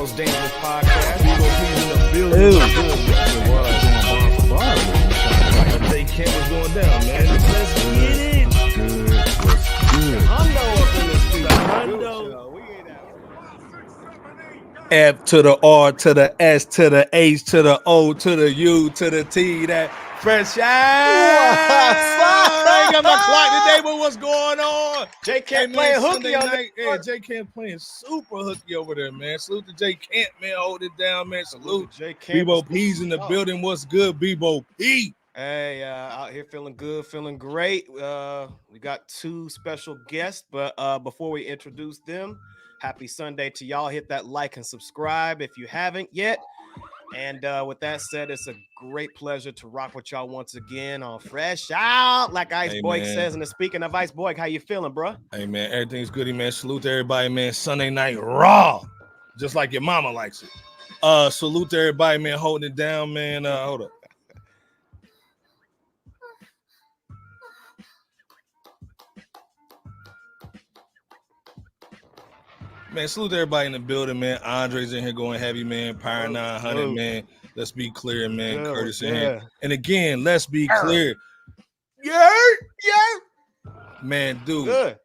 most dangerous podcast. We will be in the building. They Kent was going down, man. Let's get it. Good. Hundo up in this piece. Hundo. F to the R to the S to the H to the O to the U to the T. That fresh out. I ain't got my clock today, but what's going on? J Kent playing hooky on night. Yeah, J Kent playing super hooky over there, man. Salute to J Kent, man. Hold it down, man. Salute. J Kent. Bebo P's in the building. What's good, Bebo P? Hey, out here feeling good, feeling great. We got two special guests, but before we introduce them, happy Sunday to y'all. Hit that like and subscribe if you haven't yet. And with that said, it's a great pleasure to rock with y'all once again on Fresh Out, like Ice Boy says. And speaking of Ice Boy, how you feeling, bro? Hey, man, everything's goody, man. Salute to everybody, man. Sunday night raw, just like your mama likes it. Salute to everybody, man. Holding it down, man. Hold up. Man, salute to everybody in the building, man. Andre's in here going heavy, man. Power 900, man. Let's be clear, man. Curtis in here. And again, let's be clear. Yeah. Man, dude. Good.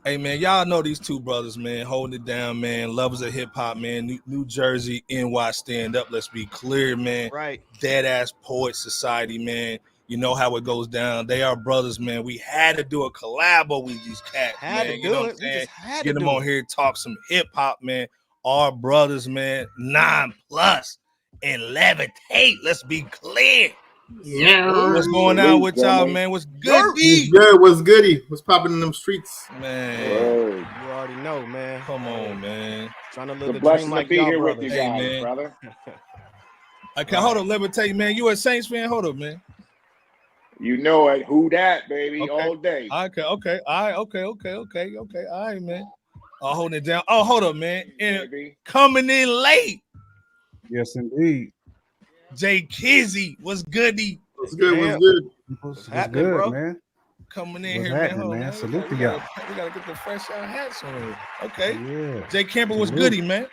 Hey, man, y'all know these two brothers, man. Holding it down, man. Lovers of hip-hop, man. New Jersey, NY, stand up. Let's be clear, man. Right. Deadass Poet Society, man. You know how it goes down. They are brothers, man. We had to do a collabo with these cats, man. You know what I'm saying? Get them on here, talk some hip hop, man. Our brothers, man. 9+ and levitate. Let's be clear. Yeah. What's going on with y'all, man? What's goody? Good. What's goody? What's popping in them streets? Man. You already know, man. Come on, man. Trying to live The the dream blessing like to be y'all here brothers. with you guys, brother. Okay, hold up, levitate, man. You a Saints fan? Hold up, man. You know it. Who that, baby? Okay. All day. Okay. All right, okay. All right, man. Holding it down. Oh, hold up, man. And coming in late. Yes, indeed. Jay Kizzy, what's goody? What's good? Damn. What's good? What's happening, good, bro? man? Coming in What's here, happening, man. man? Salute to y'all. We gotta get the fresh out hats on. Okay. Yeah. Jay Campbell was Salute. goody, man.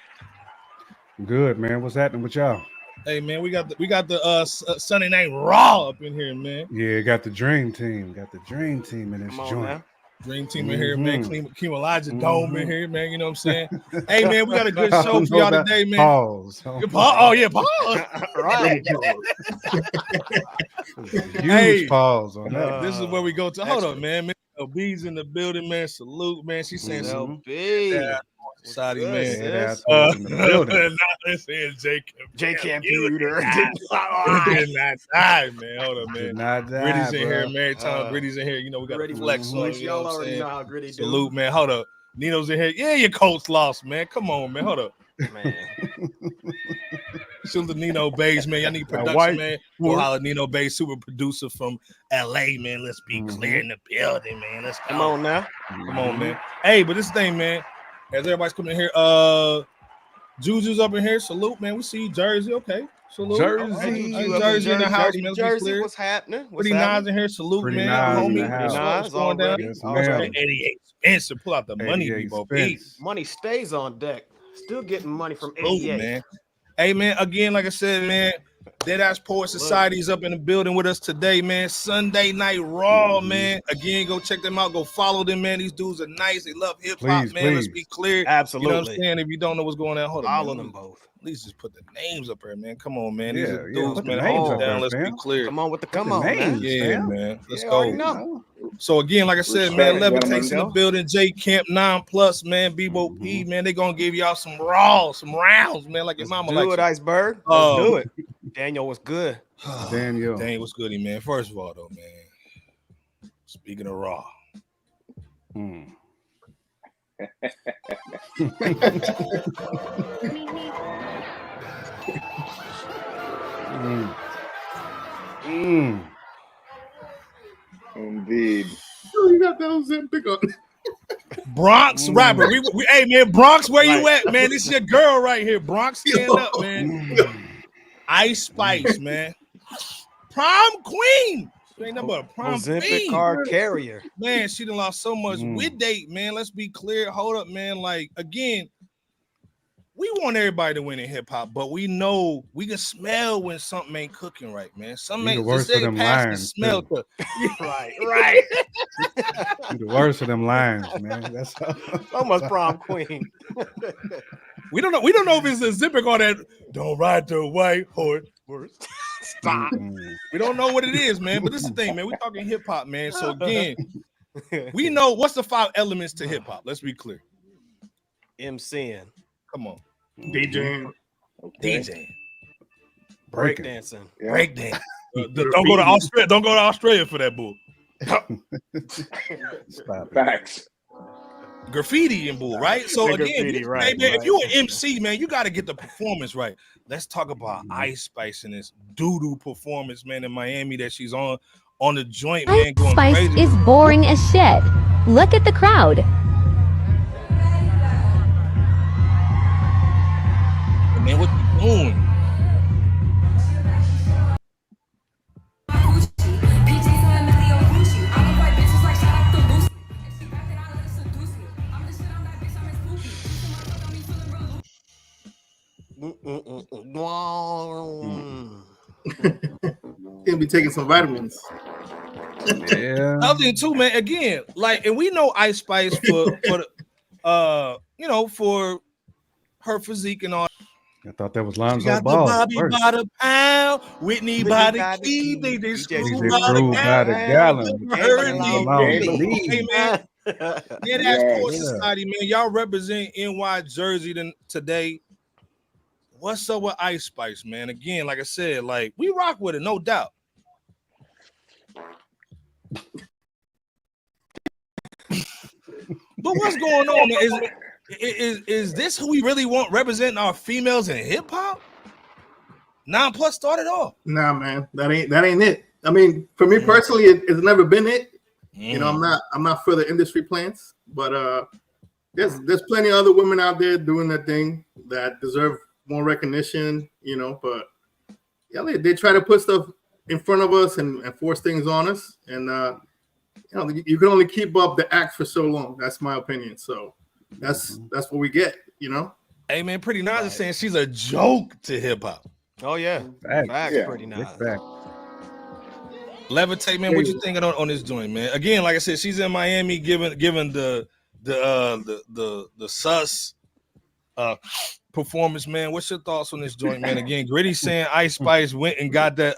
Good, man. What's happening with y'all? Hey, man, we got the Sunday night raw up in here, man. Yeah, got the dream team. Got the dream team in this Come on joint. now. Dream team in here, man. Keem Elijah Mhm. Dome in here, man. You know what I'm saying? Hey, man, we got a good show for y'all today, man. Pause. Oh, yeah, pause. Right. Huge pause on that. This is where we go to. Hold up, man. B's in the building, man. Salute, man. She's saying salute. LB. Society, Good, man. sis. In the building. This is J Computer. Did not die, man. Hold up, man. Did not die, Gritty's in bro. here, man. Time Gritty's in here. You know, we got to flex on. You know Y'all what I'm already saying? know how gritty do. Salute, man. Hold up. Nino's in here. Yeah, your Colts lost, man. Come on, man. Hold up. Man. Salute to Nino Bays, man. Y'all need production, white man. Go holler Nino Bays, super producer from LA, man. Let's be clear in the building, man. Let's go. Come on now. Come on, man. Hey, but this thing, man, as everybody's coming in here, Juju's up in here. Salute, man. We see you, Jersey. Okay. Salute. Jersey. Jersey in the house, man. Let's be Jersey, clear. what's happening? Pretty Nas in here. Salute, Pretty man. Nas in Homie. the house. What's going down? Yes, All ma'am. right. 88 Spencer. Pull out the money, 88 people. Spence. Money stays on deck. Still getting money from Oh, 88. man. Hey, man, again, like I said, man, Deadass Poet Society is up in the building with us today, man. Sunday Night Raw, man. Again, go check them out. Go follow them, man. These dudes are nice. They love hip-hop, Please, man. Let's please. be clear. Absolutely. You know what I'm saying? If you don't know what's going on, hold on. All man. of them both. At least just put the names up there, man. Come on, man. Yeah, These are yeah, dudes, put the man. names Hold up down. there, Let's be fam. clear. Come on with the Put come the on, man. names. Yeah, fam. man. Let's Yeah, go. already know. So again, like I said, man, Respect, Levitate's in the gentlemen. building. J Camp 9+, man. Bebo P, man. They gonna give y'all some raw, some rounds, man. Like your mama Do likes it, it. Iceberg. Let's do it. Daniel was good. Daniel. Dang, what's goody, man? First of all, though, man. Speaking of raw, Mm. Mm. Mm. Indeed. Oh, you got those in pick up. Bronx rapper. We hey man, Bronx, where you at, man? This is your girl right here. Bronx, stand up, man. Ice Spice, man. Prom queen. She ain't nothing but a prom Ozempic queen. card carrier. Man, she done lost so much with date, man. Let's be clear. Hold up, man. Like, again, we want everybody to win in hip hop, but we know we can smell when something ain't cooking right, man. Something ain't worst of them lines. Smell right. You the worst of them lines, man. That's almost prom queen. We don't know if it's a zipper on that. Don't ride the white horse. Stop. We don't know what it is, man. But this is the thing, man. We talking hip hop, man. So again, we know what's the 5 elements to hip hop. Let's be clear. MCing. Come on. DJing. Okay. DJing. Breakdancing. Yeah. Breakdance. Don't go to Australia. Don't go to Australia for that bull. Stop it. Facts. Graffiti and bull, right? So again, Graffiti, right, man, right. if you an MC, man, you got to get the performance right. Let's talk about Ice Spice and this doo-doo performance, man, in Miami that she's on the joint, man, going Spice crazy. is boring as shit. Look at the crowd. And man, what you doing? He'll be taking some vitamins. Yeah. Other thing too, man. Again, like, and we know Ice Spice for for her physique and all. I thought that was She Lonzo got the Ball. Bobby by the pound, Whitney by the key, key, they DJ screw Screw by the gallon. gallon. Hey, man. Yeah, that's Poor Yeah. Society, man. Y'all represent NY Jersey today. What's up with Ice Spice, man? Again, like I said, like, we rock with it, no doubt. But what's going on, man? Is this who we really want representing our females in hip hop? 9+ started off. Nah, man, that ain't it. I mean, for me personally, it's never been it. You know, I'm not for the industry plans, but there's plenty of other women out there doing their thing that deserve more recognition. You know, but yeah, they try to put stuff in front of us and force things on us, and you know, you can only keep up the act for so long. That's my opinion. So that's what we get. You know. Hey, man, Pretty Nas is saying she's a joke to hip hop. Oh yeah, facts. Yeah. Pretty nice. Levitate, man, what you thinking on this joint, man? Again, like I said, she's in Miami giving the sus performance, man. What's your thoughts on this joint, man? Again, Gritty saying Ice Spice went and got that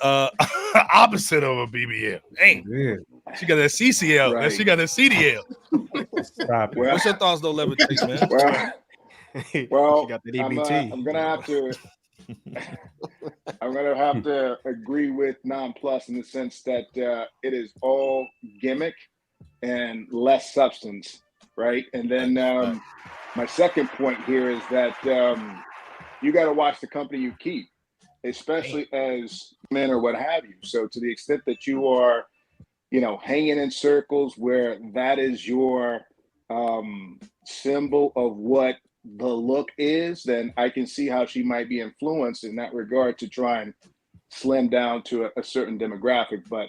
opposite of a BBL. Dang. Yeah. She got that CCL, Right. she got that CDL. Stop it. Well, What's your thoughts though, Levitate, man? Well, She got the EBT. I'm gonna have to agree with 9+ in the sense that it is all gimmick and less substance, right? And then my second point here is that you got to watch the company you keep, especially as men or what have you. So to the extent that you are, you know, hanging in circles where that is your symbol of what the look is, then I can see how she might be influenced in that regard to try and slim down to a certain demographic. But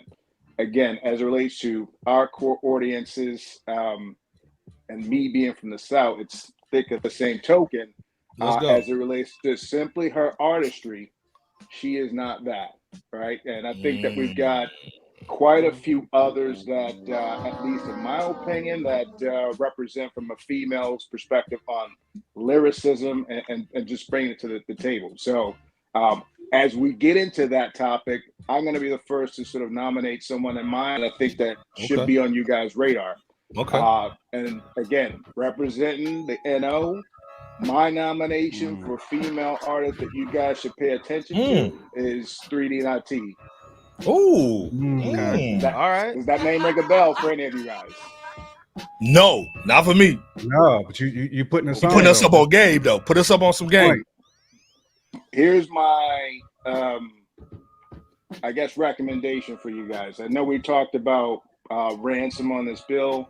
again, as it relates to our core audiences and me being from the South, it's thick of the same token. As it relates to simply her artistry, she is not that, right? And I think that we've got quite a few others that, at least in my opinion, that represent from a female's perspective on lyricism and just bringing it to the table. So as we get into that topic, I'm going to be the first to sort of nominate someone in mind. I think that should be on you guys' radar. Okay. And again, representing the NO, my nomination for female artist that you guys should pay attention to is 3D Not T. Ooh. Okay. All right. Does that name ring a bell for any of you guys? No, not for me. No, but you putting us You on. putting us up on game though. Put us up on some game. Here's my, I guess, recommendation for you guys. I know we talked about Ransom on this bill.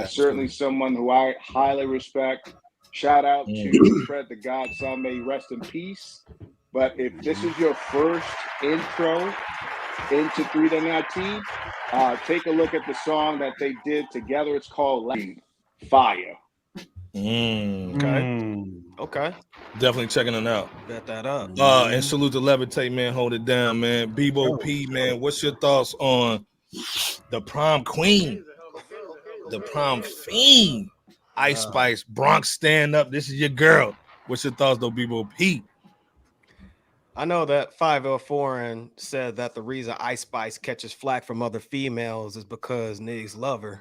Certainly someone who I highly respect. Shout out to Fred the Godson, may he rest in peace. But if this is your first intro into 3D Not T, take a look at the song that they did together. It's called Fire. Okay. Okay. Definitely checking it out. Bet that up. And salute to Levitate, man. Hold it down, man. Bebo P, man. What's your thoughts on the prom queen, the prom fiend, Ice Spice, Bronx stand up? This is your girl. What's your thoughts, though, Bebo P? I know that 5L Foreign said that the reason Ice Spice catches flack from other females is because niggas love her,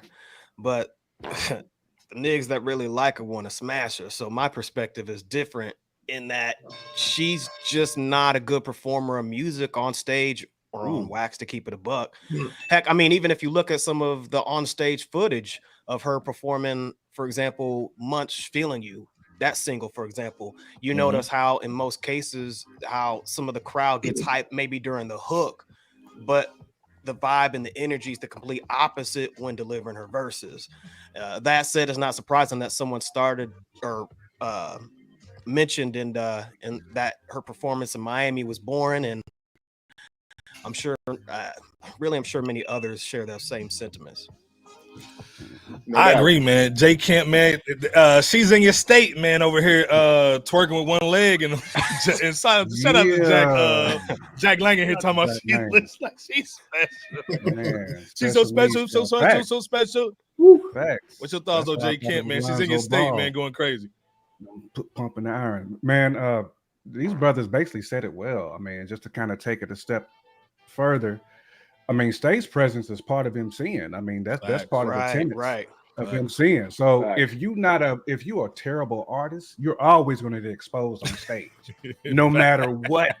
but the niggas that really like her want to smash her. So my perspective is different in that she's just not a good performer of music on stage or on wax, to keep it a buck. Heck, I mean, even if you look at some of the on-stage footage of her performing, for example, Munch Feeling You, that single, for example, you notice how in most cases how some of the crowd gets hyped maybe during the hook, but the vibe and the energy is the complete opposite when delivering her verses. That said, it's not surprising that someone started or mentioned in that her performance in Miami was boring, and I'm sure many others share those same sentiments. I agree, man. Jay Kemp, man. She's in your state, man, over here twerking with one leg, and shout out to Jack Langan here talking about she looks like she's special. Man, she's so special, so special. Facts. What's your thoughts, though, Jay Kemp, man? She's in your state, man, going crazy. Pumping the iron, man. These brothers basically said it well. I mean, just to kind of take it a step further. I mean, stage presence is part of MCing. I mean, that's part of the tenets of MCing. So if you're a terrible artist, you're always going to get exposed on stage, no matter what,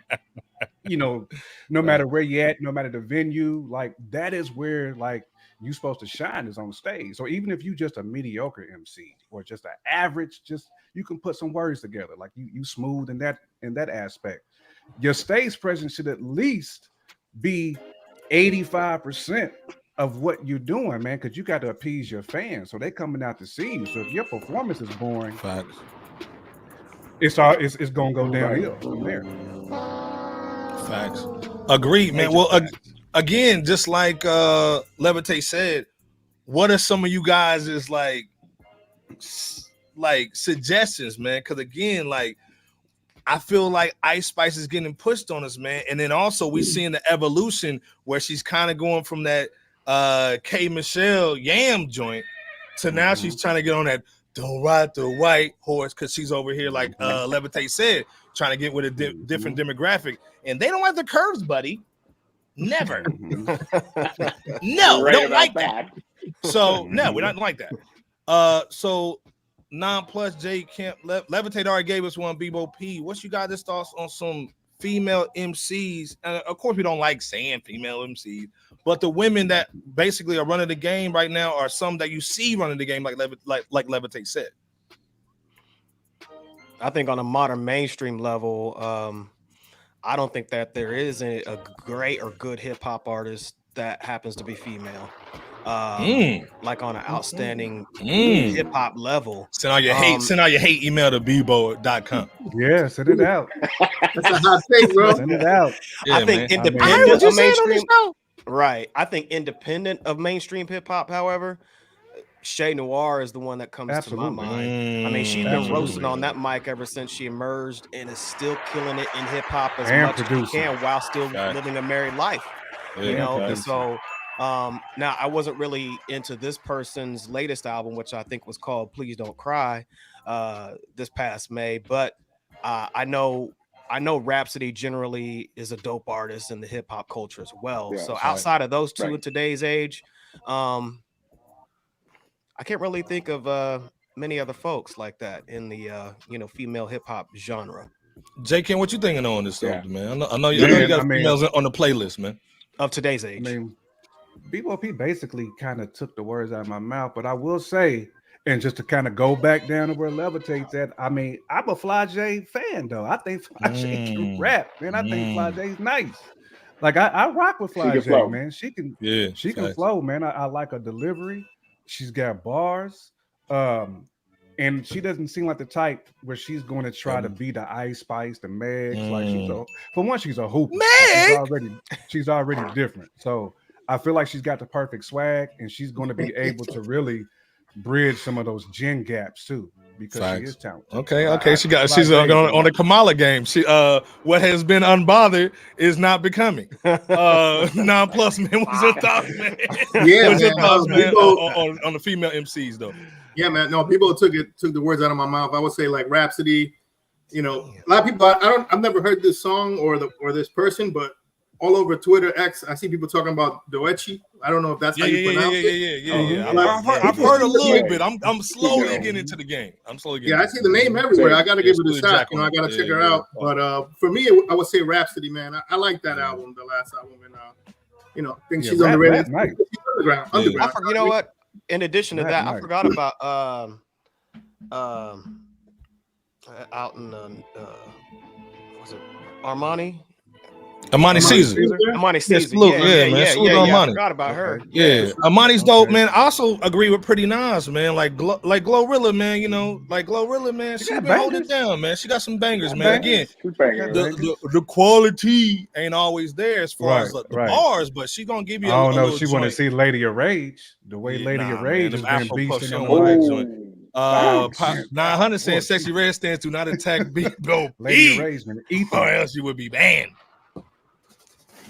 no matter where you're at, no matter the venue. Like that is where like you're supposed to shine, is on stage. So even if you just a mediocre MC or just an average, just you can put some words together. Like you smooth in that aspect. Your stage presence should at least be 85% of what you're doing, man, because you got to appease your fans, so they coming out to see you. So if your performance is boring, it's gonna go downhill from there. Facts. Agreed, man. Well, again, just like Levitate said, what are some of you guys is like suggestions, man? Because again, like I feel like Ice Spice is getting pushed on us, man. And then also we seeing the evolution where she's kind of going from that K Michelle Yam joint to now she's trying to get on that don't ride the white horse, because she's over here, like Levitate said, trying to get with a different demographic. And they don't like the curves, buddy. Never. No, we don't like that. So no, we don't like that. So Non-Plus J Kemp, Levitate already gave us one. Bebo P, what's you guys' thoughts on some female MCs? And of course, we don't like saying female MCs, but the women that basically are running the game right now are some that you see running the game, like Levitate said. I think on a modern mainstream level, I don't think that there is a great or good hip hop artist that happens to be female. Like on an outstanding hip hop level. Send all your hate email to billboard.com. Yeah, send it out. That's a hot take, bro. Send it out. Yeah, I think independent of mainstream, right? I think independent of mainstream hip hop, however, Shay Noir is the one that comes to my mind. I mean, she's been roasting on that mic ever since she emerged, and is still killing it in hip hop as much as she can while still living a married life. So. Now I wasn't really into this person's latest album, which I think was called Please Don't Cry, this past May, but I know Rhapsody generally is a dope artist in the hip hop culture as well. Yeah, so outside of those two in today's age, I can't really think of many other folks like that in the female hip hop genre. J. Ken, what you thinking on this stuff, man? I know you got females on the playlist, man, of today's age. I mean, BOP basically kind of took the words out of my mouth, but I will say, and just to kind of go back down to where Levitate's at, I mean, I'm a Fly J fan, though. I think Fly J can rap, man. I think Fly J's nice. Like I rock with Fly J, flow. Man. She can flow, man. I like her delivery. She's got bars. And she doesn't seem like the type where she's going to try to be the Ice Spice, the Megs. Like she's a hooper. She's already different. So I feel like she's got the perfect swag, and she's going to be able to really bridge some of those gen gaps too. because she is talented. Okay. She's on the Kamala game. She what has been unbothered is not becoming. 9+ man. What's your thoughts, man? Yeah, what's your thoughts, man? People, on the female MCs though. Yeah, man. No, people took the words out of my mouth. I would say like Rhapsody. You know, a lot of people. I've never heard this song or this person, but all over Twitter X, I see people talking about Doechi. I don't know if that's how you pronounce it. Yeah. I've heard a little bit. I'm slowly getting into the game. I see the name everywhere. I got to give it a shot. I got to check her out. But for me, I would say Rhapsody, man. I like that album, the last album, and I think she's underrated. Underground. You know what? In addition to that, I forgot about out in was it Armani Caesar. Armani Caesar. Yeah. I forgot about her. Yeah. Armani's dope, man. I also agree with Pretty Nas, man. Like Glorilla, man. Glorilla, man. She been holding it down, man. She got some bangers, man. Again, the quality ain't always there as far as the bars, but she gonna give you. I don't know if she want to see Lady of Rage. The way Lady of Rage has been beasting on that joint. 900 saying Sexy Red stands to not attack go Lady Rage, man. Or else you would be banned.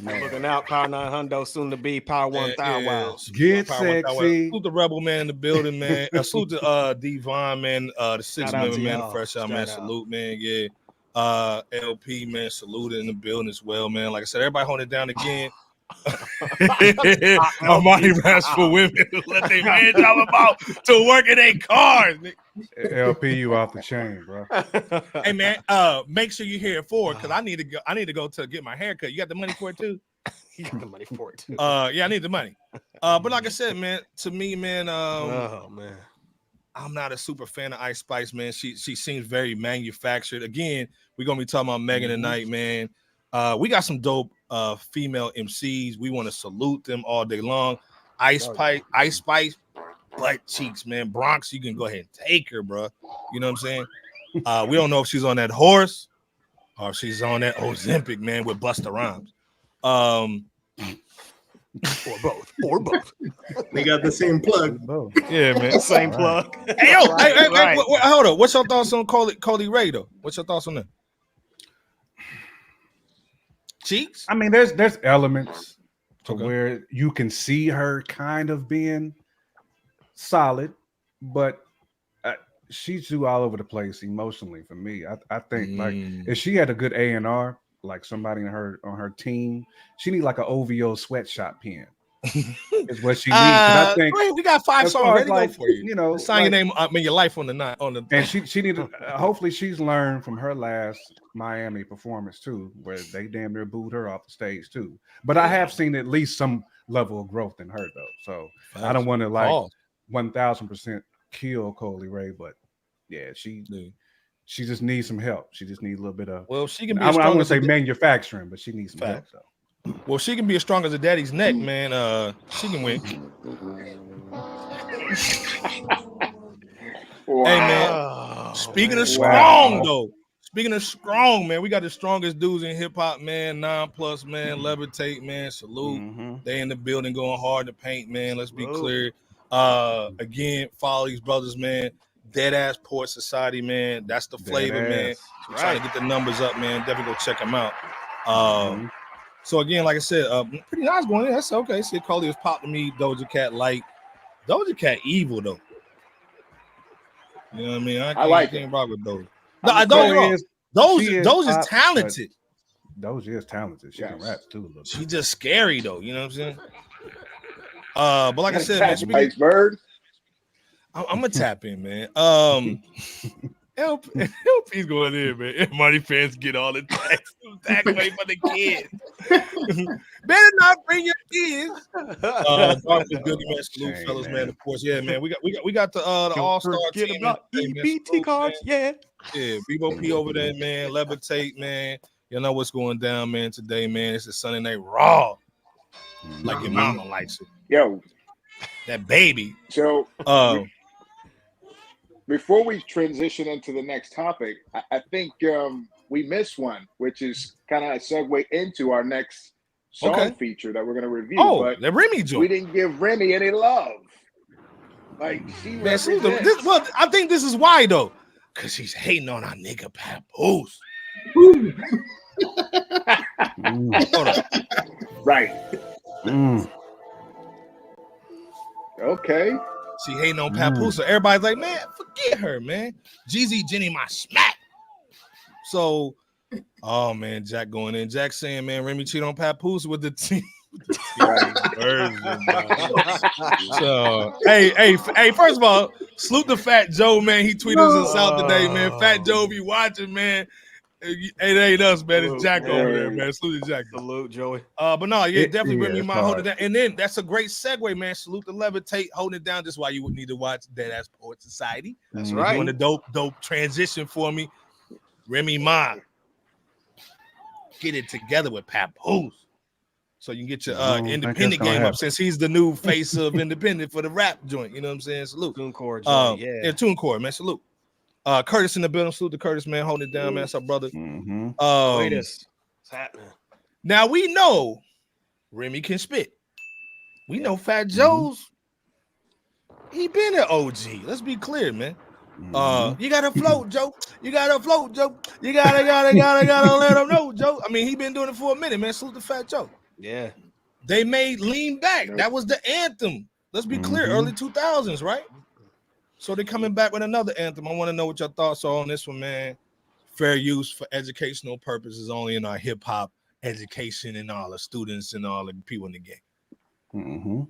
Looking out, Power 900, soon to be Power 1000. Wow. Get sexy. Salute the Rebel man in the building, man. Salute to Devon, man. The 6 member man, the Fresh Out, man. Salute, man. Yeah. LP, man. Salute in the building as well, man. Like I said, everybody holding it down again. Armani raps for women who let their man talk about to work in their cars. LP, you off the chain, bro. Hey man, make sure you're here for it because I need to go to get my haircut. You got the money for it too? You got the money for it too. Yeah, I need the money. But like I said, man, to me, man, man, I'm not a super fan of Ice Spice, man. She seems very manufactured. Again, we're gonna be talking about Megan tonight, man. We got some dope female MCs. We want to salute them all day long. Ice Spice, butt cheeks, man. Bronx, you can go ahead and take her, bro. You know what I'm saying? We don't know if she's on that horse or if she's on that Ozempic, man, with Busta Rhymes. Or both. They got the same plug. Yeah, man. Same plug. Hey, hold on. What's your thoughts on Cody Ray, though? What's your thoughts on that? Cheeks? I mean, there's elements to where you can see her kind of being solid, but she's too all over the place emotionally for me. I think like if she had a good A&R, like somebody on her team, she need like an OVO sweatshop pen. Is what she needs. I think we got 5 songs ready to go for you. You know, sign your name. I mean, your life on the. And she needed. Hopefully, she's learned from her last Miami performance too, where they damn near booed her off the stage too. But I have seen at least some level of growth in her though. So I don't want to like 1000% kill Cody Ray, but yeah, she just needs some help. She just needs a little bit of. Well, she can be. I want to say manufacturing, but she needs some help though. Well, she can be as strong as a daddy's neck, man. She can win. Wow. Hey, man. Speaking of strong, though. Speaking of strong, man, we got the strongest dudes in hip hop, man. 9+, man. Levitate, man. Salute. They in the building going hard to paint, man. Let's be clear. Again, follow these brothers, man. Deadass Port Society, man. That's the flavor, man. We're trying to get the numbers up, man. Definitely go check them out. So again, like I said, pretty nice going in. That's okay. See, Carly was pop to me. Doja Cat light. Doja Cat evil though. You know what I mean? I can't rock with Doja. No, I don't. Doja's talented. Doja is talented. She can rap too a little bit. She's just scary though. You know what I'm saying? But like I said, man, I'm gonna tap in, man. LP's going in, man. Money fans get all the tax away for the kids. Better not bring your kids. Good, man. Salute, fellas, man. Of course, yeah, man. We got the all-star team. About EBT cards, yeah. Yeah, Bebo P over there, man. Levitate, man. You know what's going down, man. Today, man. It's a Sunday Night Raw, like your mama likes it. Yo, that baby. So. Before we transition into the next topic, I think we missed one, which is kind of a segue into our next song feature that we're going to review. Oh, but the Remy joint. We didn't give Remy any love. Like she well, I think this is why though. Cause he's hating on our nigga Papoose. Hold on. Right. Okay. She hating on Papoose. So everybody's like, man, forget her, man. Jeezy Jenny my smack. So, oh man, Jack going in. Jack saying, man, Remy cheat on Papoose with the team. So, hey, first of all, salute to Fat Joe, man. He tweeted us out today, man. Fat Joe be watching, man. It ain't us, man. It's Jack over there, man. Salute to Jack. Salute, Joey. But no, yeah, definitely Remy might hold it down. And then that's a great segue, man. Salute to Levitate holding it down. That's why you would need to watch Deadass Poet Society. That's right. Doing the dope transition for me. Remy Ma. Get it together with Papoose. So you can get your independent game up since he's the new face of independent for the rap joint. You know what I'm saying? Salute. TuneCore joint, yeah. TuneCore, man. Salute. Curtis in the building. Salute to Curtis, man. Holding it down, man. That's our brother. What's happening? Now we know Remy can spit. We know Fat Joe's. He been an OG. Let's be clear, man. You gotta float, Joe. You gotta float, Joe. You gotta let him know, Joe. I mean, he been doing it for a minute, man. Salute to Fat Joe. Yeah. They made Lean Back. That was the anthem. Let's be clear, early 2000s, right? So they're coming back with another anthem. I want to know what your thoughts are on this one, man. Fair use for educational purposes only in our hip hop education and all the students and all the people in the game.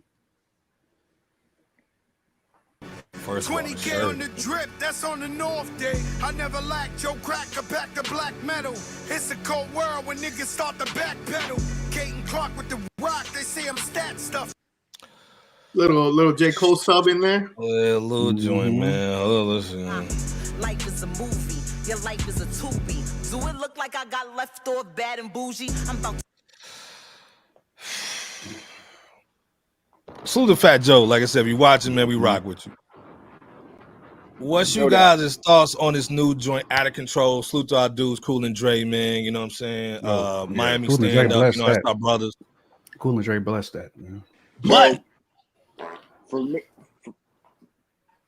First 20K on the drip, that's on the North Day. I never lacked Joe Cracker back to black metal. It's a cold world when niggas start to backpedal. Kate and Clark with the rock, they say I'm stat stuff. Little J. Cole sub in there. Yeah, little joint, man. Oh, listen. Life is a movie. Your life is a tubi. Do it look like I got left off bad and bougie? I'm about to... Salute to Fat Joe. Like I said, if you watching, man, we rock with you. What's you guys' thoughts on this new joint, Out of Control? Salute to our dudes, Cool and Dre, man. You know what I'm saying? Miami Cool stand up. You know, that's our brothers. Cool and Dre blessed that. Yeah. But for me,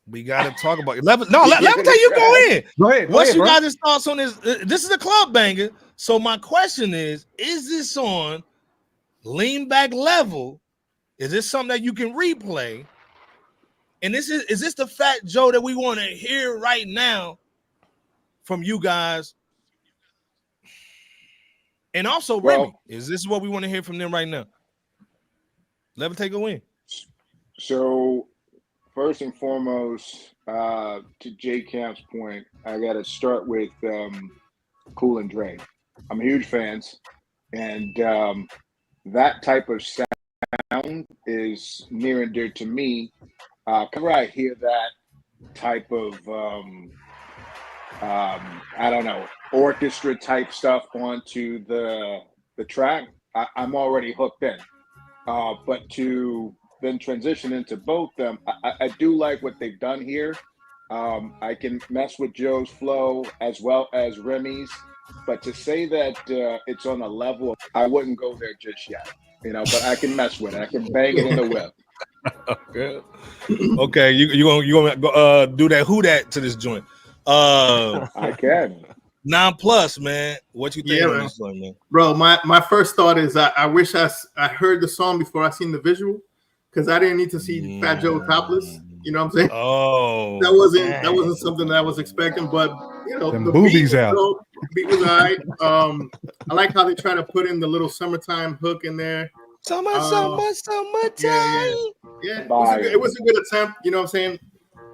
we gotta talk about it. Let me tell you go in. Go ahead. What's you guys' thoughts on this? This is a club banger. So my question is this on Lean Back level? Is this something that you can replay? And is this the Fat Joe that we want to hear right now from you guys? And also, Remy, is this what we want to hear from them right now? Levitate, go in. So, first and foremost, to J Camp's point, I got to start with Cool and Dre. I'm huge fans, and that type of sound is near and dear to me. Whenever I hear that type of, I don't know, orchestra type stuff onto the track, I'm already hooked in. But to then transition into both them, I do like what they've done here. I can mess with Joe's flow as well as Remy's, but to say that it's on a level, I wouldn't go there just yet. You know, but I can mess with it. I can bang it in the whip. Okay, you gonna go, do that? Who that to this joint? I can. 9+, man. What you think of this joint, man? Bro, my first thought is I wish I heard the song before I seen the visual, because I didn't need to see Fat Joe topless. You know what I'm saying? Oh, that wasn't something that I was expecting, but you know, the boobies out. The beat was all right. I like how they try to put in the little summertime hook in there. Summertime. Yeah. It was a good attempt. You know what I'm saying?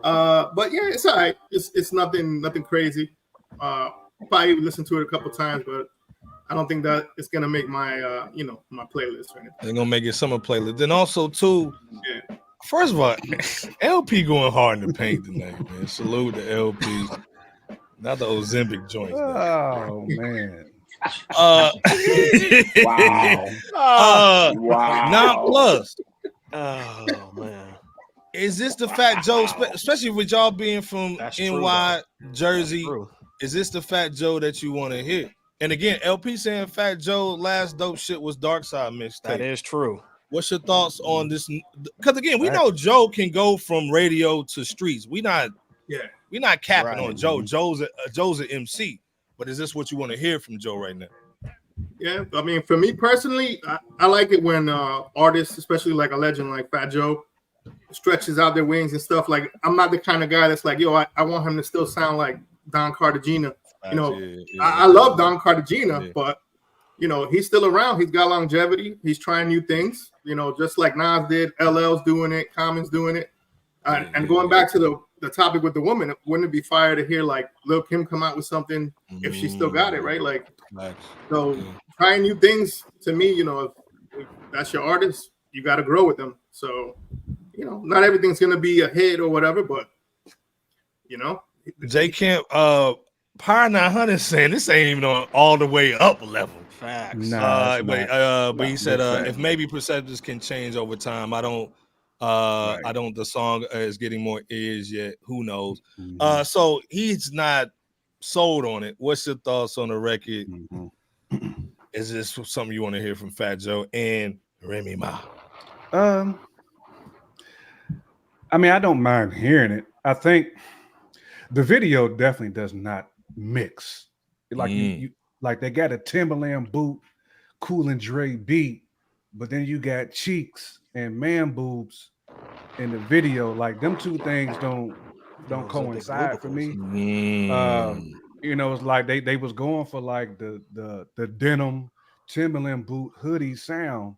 But yeah, it's all right. It's nothing crazy. Probably listen to it a couple times, but I don't think that it's gonna make my my playlist or anything. They're gonna make it summer playlist. Then also too, first of all, LP going hard in the paint tonight, man. Salute to LP. Not the Ozempic joints. Oh man. Wow. Wow. 9+. Oh man. Is this the Fat Joe, especially with y'all being from NY, Jersey? Is this the Fat Joe that you want to hear? And again, LP saying Fat Joe last dope shit was Dark Side mixtape. That is true. What's your thoughts on this? Because again, we know Joe can go from radio to streets. We not Yeah, we're not capping on Joe. Joe's an MC, but is this what you want to hear from Joe right now? Yeah, I mean, for me personally, I like it when artists, especially like a legend like Fat Joe, stretches out their wings and stuff. Like, I'm not the kind of guy that's like, yo, I want him to still sound like Don Cartagena. You know, I love Don Cartagena, but you know, he's still around. He's got longevity. He's trying new things. You know, just like Nas did. LL's doing it. Common's doing it. And going back to the topic with the woman, wouldn't it be fire to hear like Lil Kim come out with something if she still got it, right? Like, so trying new things, to me, you know, if that's your artist, you got to grow with them. So, you know, not everything's gonna be a hit or whatever, but you know, J Camp, Power 900 saying this ain't even on all the way up level. Facts. But he said if maybe percentages can change over time. I don't. The song is getting more ears yet. Who knows? So he's not sold on it. What's your thoughts on the record? Is this something you want to hear from Fat Joe and Remy Ma? I mean, I don't mind hearing it. I think the video definitely does not mix. Like you like they got a Timberland boot, Cool and Dre beat, but then you got Cheeks and Man Boobs in the video. Like them two things don't coincide for me. You know, it's like they was going for like the denim Timberland boot hoodie sound,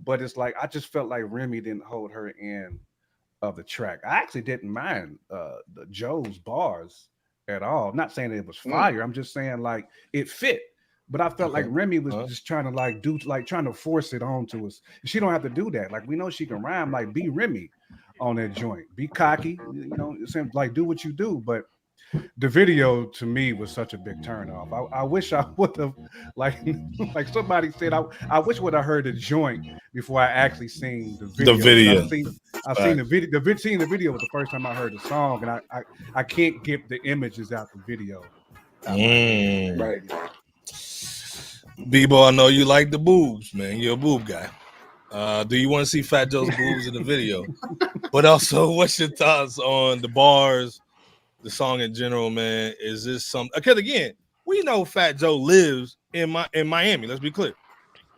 but it's like I just felt like Remy didn't hold her end of the track. I actually didn't mind the Joe's bars at all. I'm not saying it was fire. I'm just saying like it fit. But I felt like Remy was just trying to like trying to force it onto us. She don't have to do that. Like we know she can rhyme. Like be Remy on that joint. Be cocky. You know, like do what you do. But the video to me was such a big turnoff. I wish I would have like somebody said. I wish would have heard the joint before I actually seen the video. I've seen the video. Seeing the video was the first time I heard the song, and I can't get the images out the video. Right. B-Boy, I know you like the boobs, man. You're a boob guy. Do you want to see Fat Joe's boobs in the video? But also, what's your thoughts on the bars, the song in general, man? Is this something? Because again, we know Fat Joe lives in Miami. Let's be clear.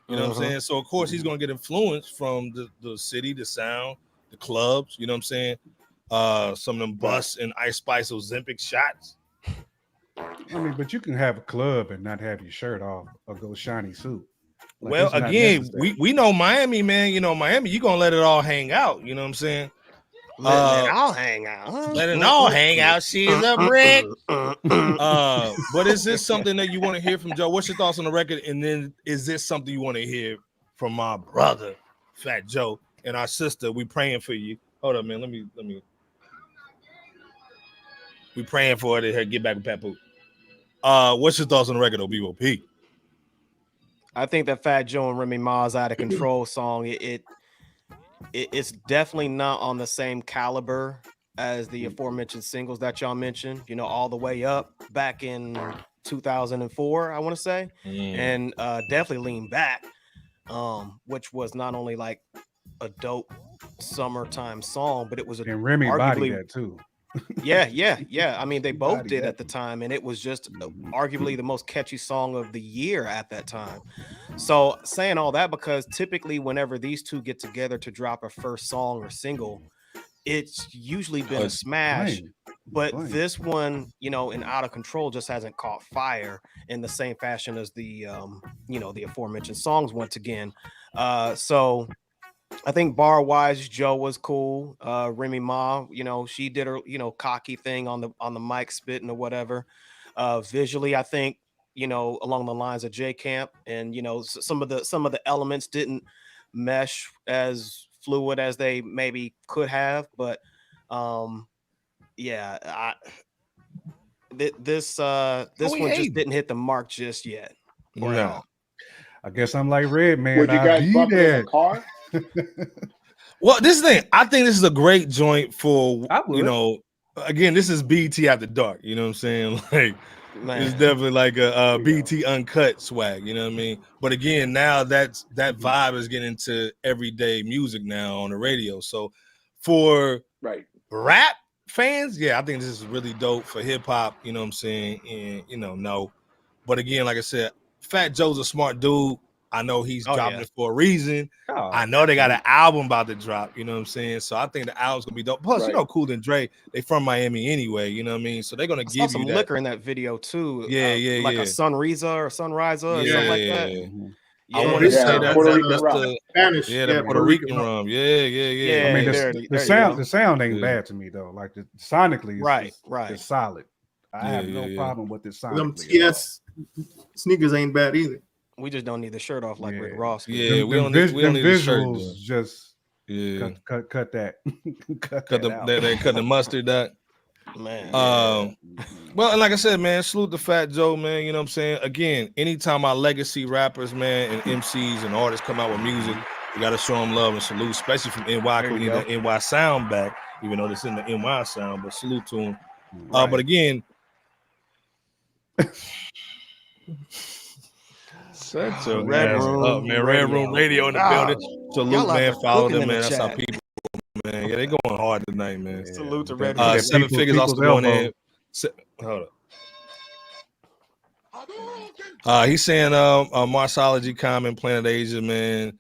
You know what I'm saying? So of course he's gonna get influence from the city, the sound, the clubs. You know what I'm saying? Some of them Bus and Ice Spice Ozempic shots. I mean, but you can have a club and not have your shirt off or go shiny suit. Like, well, again, we know Miami, man. You know, Miami, you're gonna let it all hang out. You know what I'm saying? Let it all hang out. Let it all hang out. She's a brick. But is this something that you want to hear from Joe? What's your thoughts on the record? And then is this something you want to hear from my brother, Fat Joe, and our sister? We praying for you. Hold up, man. Let me. We praying for her to get back with Papoose. What's your thoughts on the record, BOP? I think that Fat Joe and Remy Ma's Out of Control song, it's definitely not on the same caliber as the aforementioned singles that y'all mentioned, you know, All the Way Up back in 2004, I want to say, and definitely Lean Back, which was not only like a dope summertime song, but it was and Remy bodied that too. Yeah. I mean, they both did at the time, and it was just arguably the most catchy song of the year at that time. So saying all that, because typically whenever these two get together to drop a first song or single, it's usually been a smash. But this one, you know, in Out of Control just hasn't caught fire in the same fashion as the the aforementioned songs once again. So I think bar wise, Joe was cool. Remy Ma, you know, she did her, cocky thing on the mic spitting or whatever. Visually, I think, along the lines of J Camp, and some of the elements didn't mesh as fluid as they maybe could have, but this one just didn't hit the mark just yet. No. I guess I'm like Red Man. Would you guys bump it in the car? Well, this thing, I think this is a great joint for, again, this is BT After Dark. You know what I'm saying? Like, it's definitely like a BT Uncut swag. You know what I mean? But again, now that vibe is getting into everyday music now on the radio. So for rap fans, yeah, I think this is really dope for hip hop. You know what I'm saying? And no. But again, like I said, Fat Joe's a smart dude. I know he's dropping it for a reason. I know they got an album about to drop. You know what I'm saying? So I think the album's gonna be dope. Plus, Cool and Dre, they from Miami anyway. You know what I mean? So they're gonna give you some liquor in that video too. Like a Sunriza or Sunriser or something like that. Yeah. I want to say that's the Spanish, the Puerto Rican rum. Yeah. I mean, the sound ain't bad to me though. Like sonically, it's solid. I have no problem with this sonically. Them TS sneakers ain't bad either. We just don't need the shirt off like Rick Ross. Yeah, we don't need the shirt. Just cut that. cut the mustard that. Man. Well, and like I said, man, salute to Fat Joe, man. You know what I'm saying? Again, anytime our legacy rappers, man, and MCs and artists come out with music, we gotta show them love and salute, especially from NY. We need the NY sound back, even though it's in the NY sound, but salute to them. But again, such a Red Room, man. Red Room Radio in the building. Salute, man. Follow them, man. That's our people, man. Yeah, they going hard tonight, man. Salute to Red Room. 7 Figures also going in. Hold up. He's saying Marsology, Common, Planet Asia, man.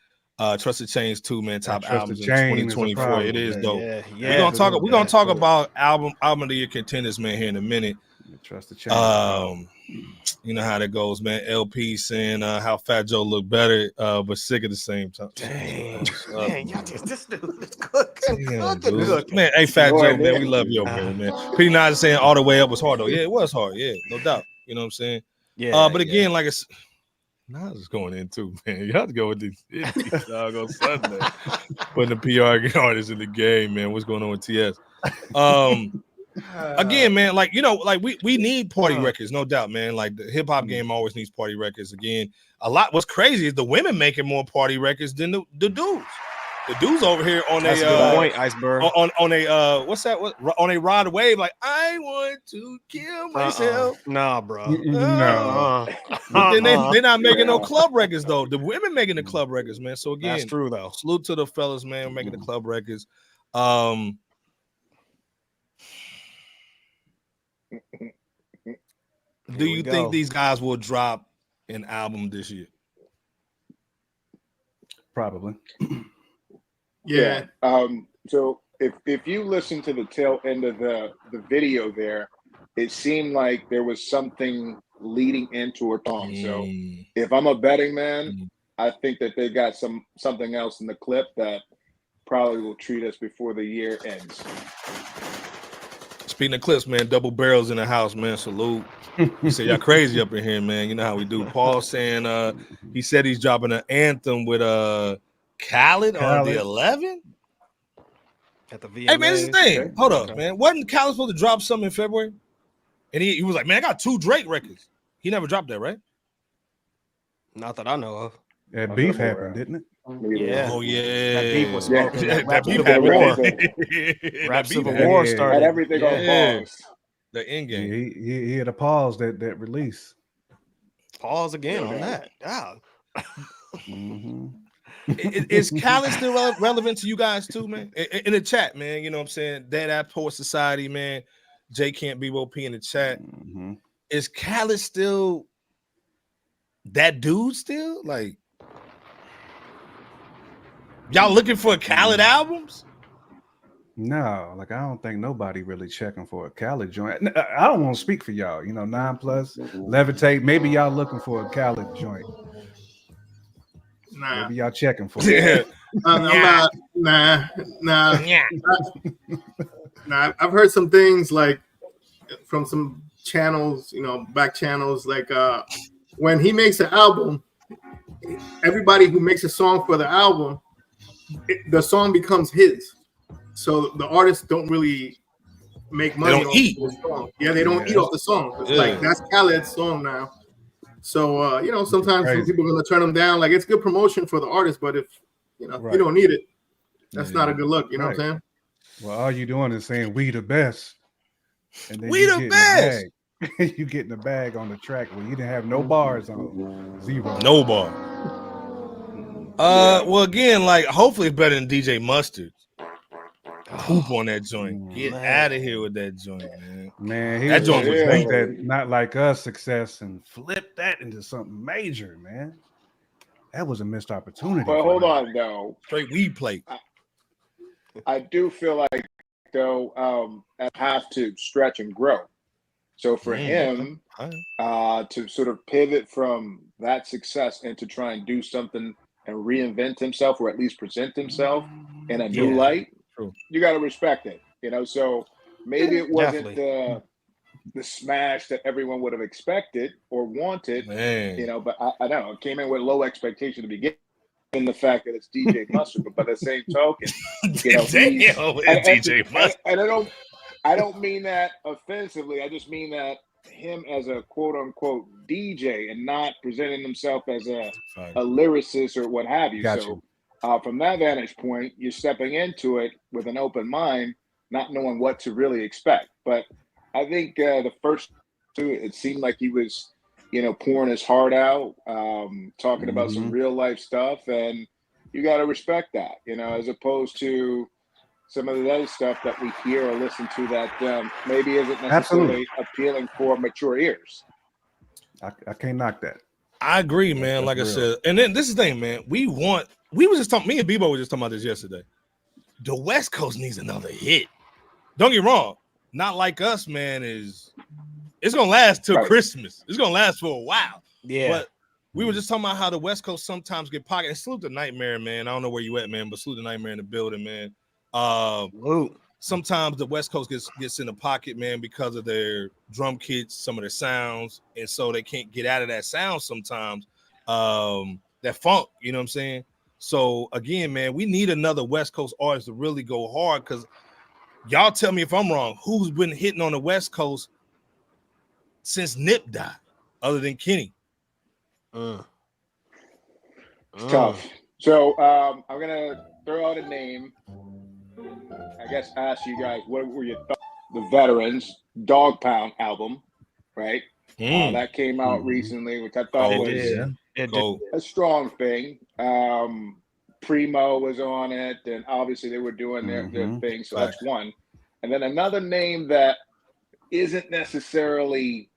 Trusted Chains 2, man. Top albums in 2024. It is dope. We're gonna talk about album of the year contenders, man, here in a minute. Trusted Chains. You know how that goes, man. LP saying how Fat Joe looked better, but sick at the same time. Dang, this dude is cooking. Man, hey, Fat Joe, man, we love you, man. P9 saying all the way up was hard, though. Yeah, it was hard. Yeah, no doubt. You know what I'm saying? Yeah. But again, like it's Nas is going in too, man. You have to go with these dog on Sunday. Putting the PR artists in the game, man. What's going on with TS? Again, man, like we need party records, no doubt, man. Like the hip hop game always needs party records. Again, what's crazy is the women making more party records than the dudes. The dudes over here on Iceberg. On a what's that? On a ride wave, like I want to kill myself. Nah, bro. No. But then they're not making no club records though. The women making the club records, man. So again, that's true though. Salute to the fellas, man, making the club records. Do you think these guys will drop an album this year? Probably. Yeah. So if you listen to the tail end of the video there, it seemed like there was something leading into a song. So if I'm a betting man, I think that they got something else in the clip that probably will treat us before the year ends. Speaking of clips, man, double barrels in the house, man. Salute. He said y'all crazy up in here, man. You know how we do. Paul saying he said he's dropping an anthem with Khaled on the 11th. At the VMA. Hey man, this is the thing. Hold up, man. Wasn't Khaled supposed to drop something in February? And he was like, man, I got 2 Drake records. He never dropped that, right? Not that I know of. That beef happened, didn't it? Yeah. Oh yeah. That beef was smoking. That beef had war. Rap Civil War started. Had everything on pause. The end game. Yeah, he had to pause that release. Pause again on that. Is Khaled still relevant to you guys too, man? In the chat, man. You know what I'm saying? Deadass Poet Society, man. J Can't Be OP in the chat. Is Khaled still that dude still? Like, y'all looking for Khaled albums? No, like I don't think nobody really checking for a Khaled joint. I don't want to speak for y'all. 9 Plus, Levitate. Maybe y'all looking for a Khaled joint. Nah. Maybe y'all checking for it. Nah. I've heard some things like from some channels, back channels, like when he makes an album, everybody who makes a song for the album, the song becomes his. So the artists don't really make money. They don't eat. The song. Yeah, they don't eat off the song. It's like that's Khaled's song now. So sometimes some people are gonna turn them down. Like it's good promotion for the artist, but if you don't need it, that's not a good look. You know what I'm saying? Well, all you doing is saying we the best. And then we the best. You getting the bag on the track where you didn't have no bars on. 0. No bar. Well, again, like hopefully it's better than DJ Mustard. poop on that joint. Get out of here with that joint, man. Man, he that joint was make that Not Like Us success and flip that into something major, man. That was a missed opportunity. But hold on, though. Straight weed plate. I do feel like, though, I have to stretch and grow. So for him to sort of pivot from that success and to try and do something and reinvent himself, or at least present himself in a new light, you got to respect it. So maybe it wasn't the smash that everyone would have expected or wanted, but I don't know. It came in with low expectation to begin. In the fact that it's DJ Mustard, but by the same token, DJ Mustard. And I don't mean that offensively. I just mean that him as a quote unquote DJ and not presenting himself as a lyricist or what have you. So from that vantage point, you're stepping into it with an open mind, not knowing what to really expect. But I think the first two, it seemed like he was pouring his heart out, talking about some real life stuff, and you got to respect that, as opposed to some of the other stuff that we hear or listen to that maybe isn't necessarily appealing for mature ears. I can't knock that. I agree, man. Like I said, and then this is the thing, man. We were just talking, me and Bebo were just talking about this yesterday. The West Coast needs another hit. Don't get wrong. Not Like Us, man, it's gonna last till Christmas. It's gonna last for a while. Yeah. But we were just talking about how the West Coast sometimes get pocket. And salute the Nightmare, man. I don't know where you at, man, but salute the Nightmare in the building, man. Sometimes the West Coast gets in the pocket, man, because of their drum kits, some of their sounds, and so they can't get out of that sound sometimes. That funk, you know what I'm saying? So again, man, we need another West Coast artist to really go hard, because y'all tell me if I'm wrong. Who's been hitting on the West Coast since Nip died, other than Kenny? It's tough. So I'm gonna throw out a name. I guess ask you guys, what were your thoughts? The Veterans Dog Pound album, right? That came out recently, which I thought was a strong thing. Primo was on it, and obviously they were doing their thing, so that's one. And then another name that isn't necessarily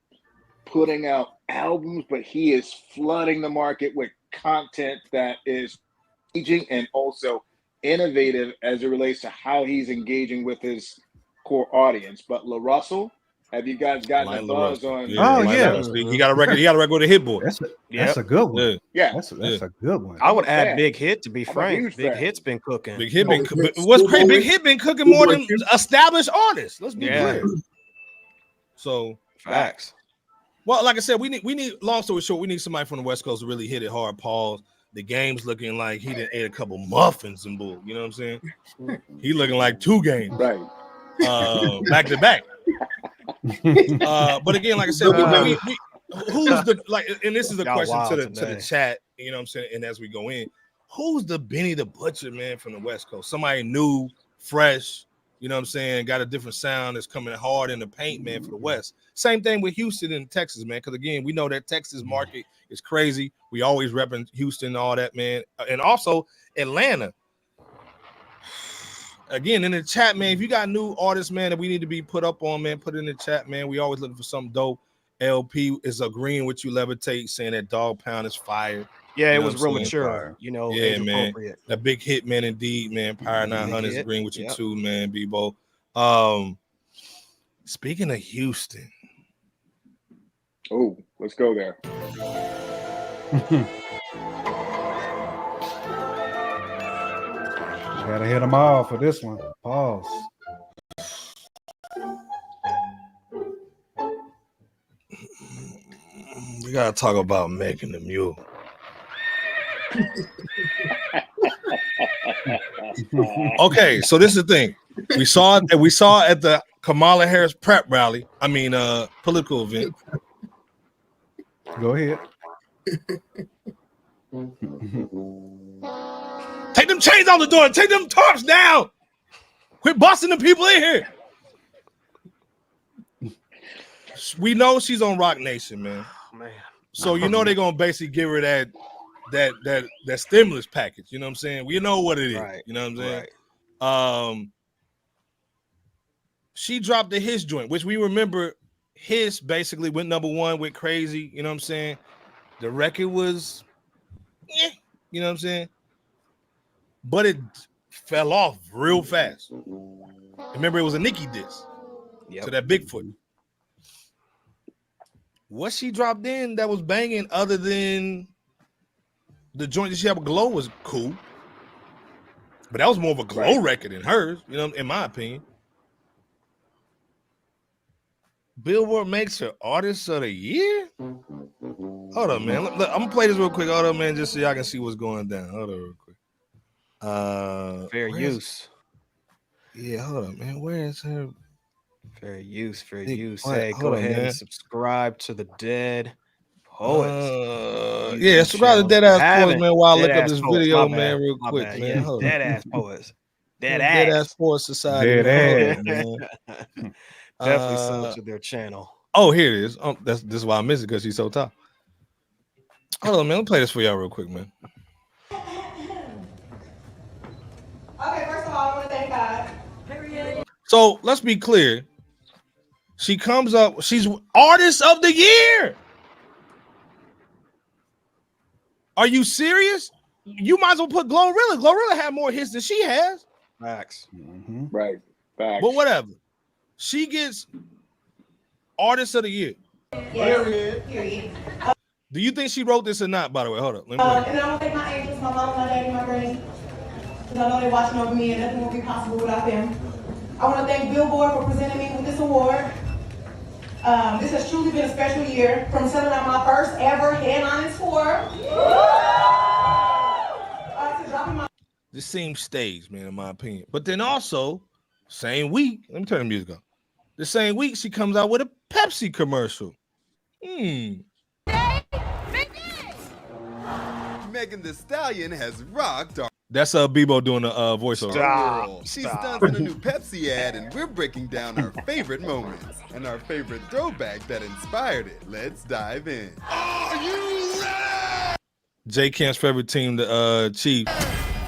putting out albums, but he is flooding the market with content that is engaging and also innovative as it relates to how he's engaging with his core audience. But La Russell, have you guys gotten a buzz on? He got a record. He got a record with a Hit Boy. That's a good one. Yeah, that's a good one. I would add Big Hit, to be frank. Big Hit's been cooking. Big Hit been cooking. What's crazy? Big Hit been cooking more than established artists. Let's be clear. So facts. Well, like I said, we need. Long story short, we need somebody from the West Coast to really hit it hard. Pause. The game's looking like he done ate a couple muffins and bull. You know what I'm saying? He looking like 2 games, right? Back to back. But again, like I said, who's the and this is a question to the chat. You know what I'm saying? And as we go in, who's the Benny the Butcher man from the West Coast? Somebody new, fresh. You know what I'm saying? Got a different sound that's coming hard in the paint, man, for the West. Same thing with Houston and Texas, man. Because again, we know that Texas market is crazy. We always repping Houston and all that, man. And also Atlanta. Again, in the chat, man, if you got new artists, man, that we need to be put up on, man, put it in the chat, man. We always looking for something dope. LP is agreeing with you, Levitate, saying that Dog Pound is fire. Yeah, it was real mature, Yeah, man. That Big Hit, man, indeed, man. Power 900 is agreeing with you too, man, Bebo. Speaking of Houston. Oh, let's go there. Gotta hit them all for this one. Pause. We gotta talk about Megan the Mule. Okay, so this is the thing. We saw at the Kamala Harris prep rally. I mean, political event. Go ahead. Take them chains out the door. Take them tarps down. Quit busting the people in here. We know she's on Rock Nation, man. Oh, man. So you know they're gonna basically give her that stimulus package. You know what I'm saying? We know what it is. Right. You know what I'm saying? Right. she dropped the Hiss joint, which we remember Hiss basically went #1 with Crazy. You know what I'm saying? The record was, you know what I'm saying? But it fell off real fast. Remember, it was a Nicki diss to that Bigfoot. What she dropped in that was banging other than the joint that she had with Glow was cool. But that was more of a Glow record than hers, you know, in my opinion. Billboard makes her Artist of the Year? Hold up, man. Look, I'm gonna play this real quick. Hold up, man, just so y'all can see what's going down. Hold up real quick. Fair use. Yeah, hold up, man. Where is her? Fair use. Hey, go ahead and subscribe to the Dead Poets. Yeah, subscribe to Deadass Poets, man, while I look up this video, man, real quick, man. Yeah, Deadass Poets. Deadass Poets Society. Man. Definitely sub to their channel. Oh, here it is. This is why I miss it, because she's so tough. Hold on, man. Let me play this for y'all real quick, man. Okay, first of all, I want to thank God. So let's be clear. She comes up, she's Artist of the Year. Are you serious? You might as well put Glorilla. Glorilla had more hits than she has. Facts. Mm-hmm. Right. Facts. But whatever. She gets Artist of the Year. Period. Do you think she wrote this or not, by the way? Hold up. Let me and I want to thank my angels, my mom, my daddy, my granny. Because I know they're watching over me and nothing will be possible without them. I want to thank Billboard for presenting me with this award. This has truly been a special year. From selling out my first ever headlining tour. To dropping my... This seems staged, man, in my opinion. But then also, same week, let me turn the music on. The same week, she comes out with a Pepsi commercial. Megan Thee Stallion has rocked our That's Bebo doing the voiceover. world. She's done a new Pepsi ad, and we're breaking down our favorite moments and our favorite throwback that inspired it. Let's dive in. Are you ready? J Camp's favorite team, the Chiefs.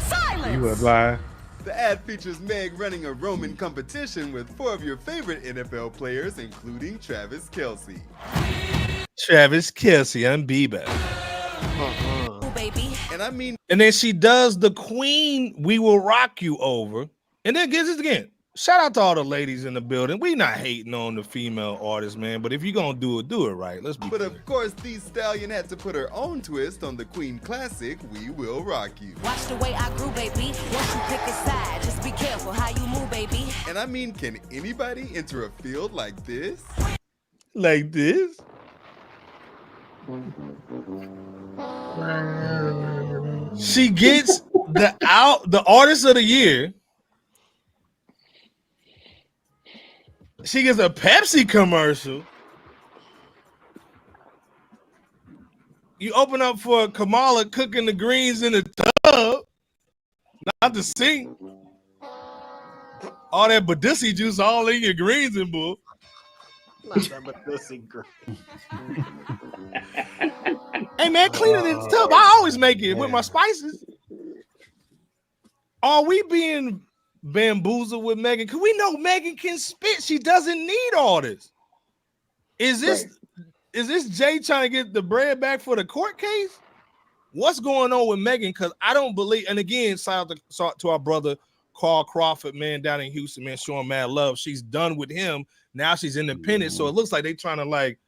Silence. You would lie. The ad features Meg running a Roman competition with 4 of your favorite NFL players, including Travis Kelce. Travis Kelce and Bieber. And I mean, and then she does the Queen "We Will Rock You" over, and then gets it again. Shout out to all the ladies in the building. We not hating on the female artists, man, but if you're gonna do it right. Let's be But clear. of course, Thee Stallion had to put her own twist on the Queen classic, "We Will Rock You." Watch the way I grew, baby. Once you pick a side, just be careful how you move, baby. And I mean, can anybody enter a field like this? Like this? She gets the Artist of the Year. She gets a Pepsi commercial. You open up for Kamala cooking the greens in the tub, not the sink. All that Badussi juice all in your greens and bull. Hey man, clean it in the tub. I always make it with my spices. Are we being bamboozled with Megan? Because we know Megan can spit. She doesn't need all this. Is this Jay trying to get the bread back for the court case? What's going on with Megan? Because I don't believe, and again, shout out to our brother Carl Crawford, man, down in Houston, man, showing mad love. She's done with him. Now she's independent. So it looks like they trying to like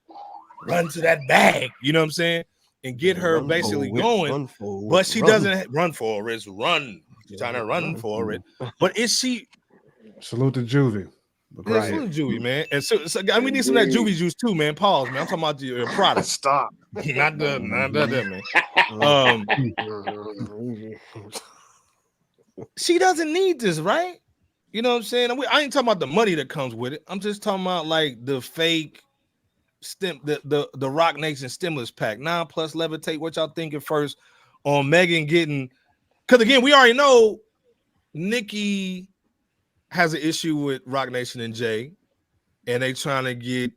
run to that bag, you know what I'm saying? And get her basically going. But she doesn't run for it. It's run. She's trying to run for it. But is she? Salute to Juvie. Yeah, salute to Juvie, man. And so I mean, need some of that Juvie juice too, man. Pause, man. I'm talking about your product. Stop. Not that, man. She doesn't need this, right? You know what I'm saying? I ain't talking about the money that comes with it. I'm just talking about like the fake the Rock Nation stimulus pack. 9+ levitate. What y'all thinking first on Megan getting? Because again, we already know Nicki has an issue with Rock Nation and Jay, and they trying to get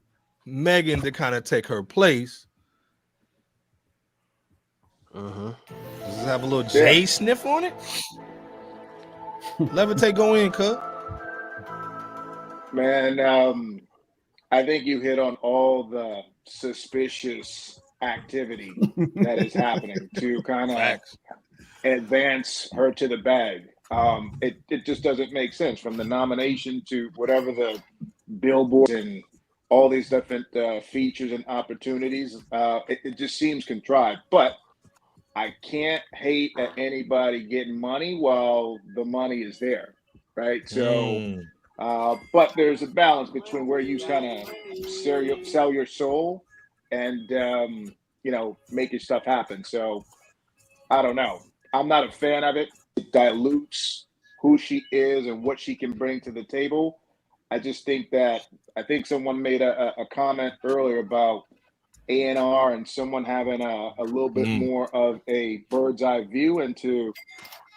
Megan to kind of take her place. Does it have a little J sniff on it? Levitate, go in, cuz. Man, I think you hit on all the suspicious activity that is happening to kind of advance her to the bag. It just doesn't make sense, from the nomination to whatever the Billboard and all these different features and opportunities. It just seems contrived. But I can't hate at anybody getting money while the money is there, right? So, but there's a balance between where you kind of sell your soul and make your stuff happen. So I don't know. I'm not a fan of it. It dilutes who she is and what she can bring to the table. I just think someone made a comment earlier about A&R and someone having a little bit more of a bird's eye view into,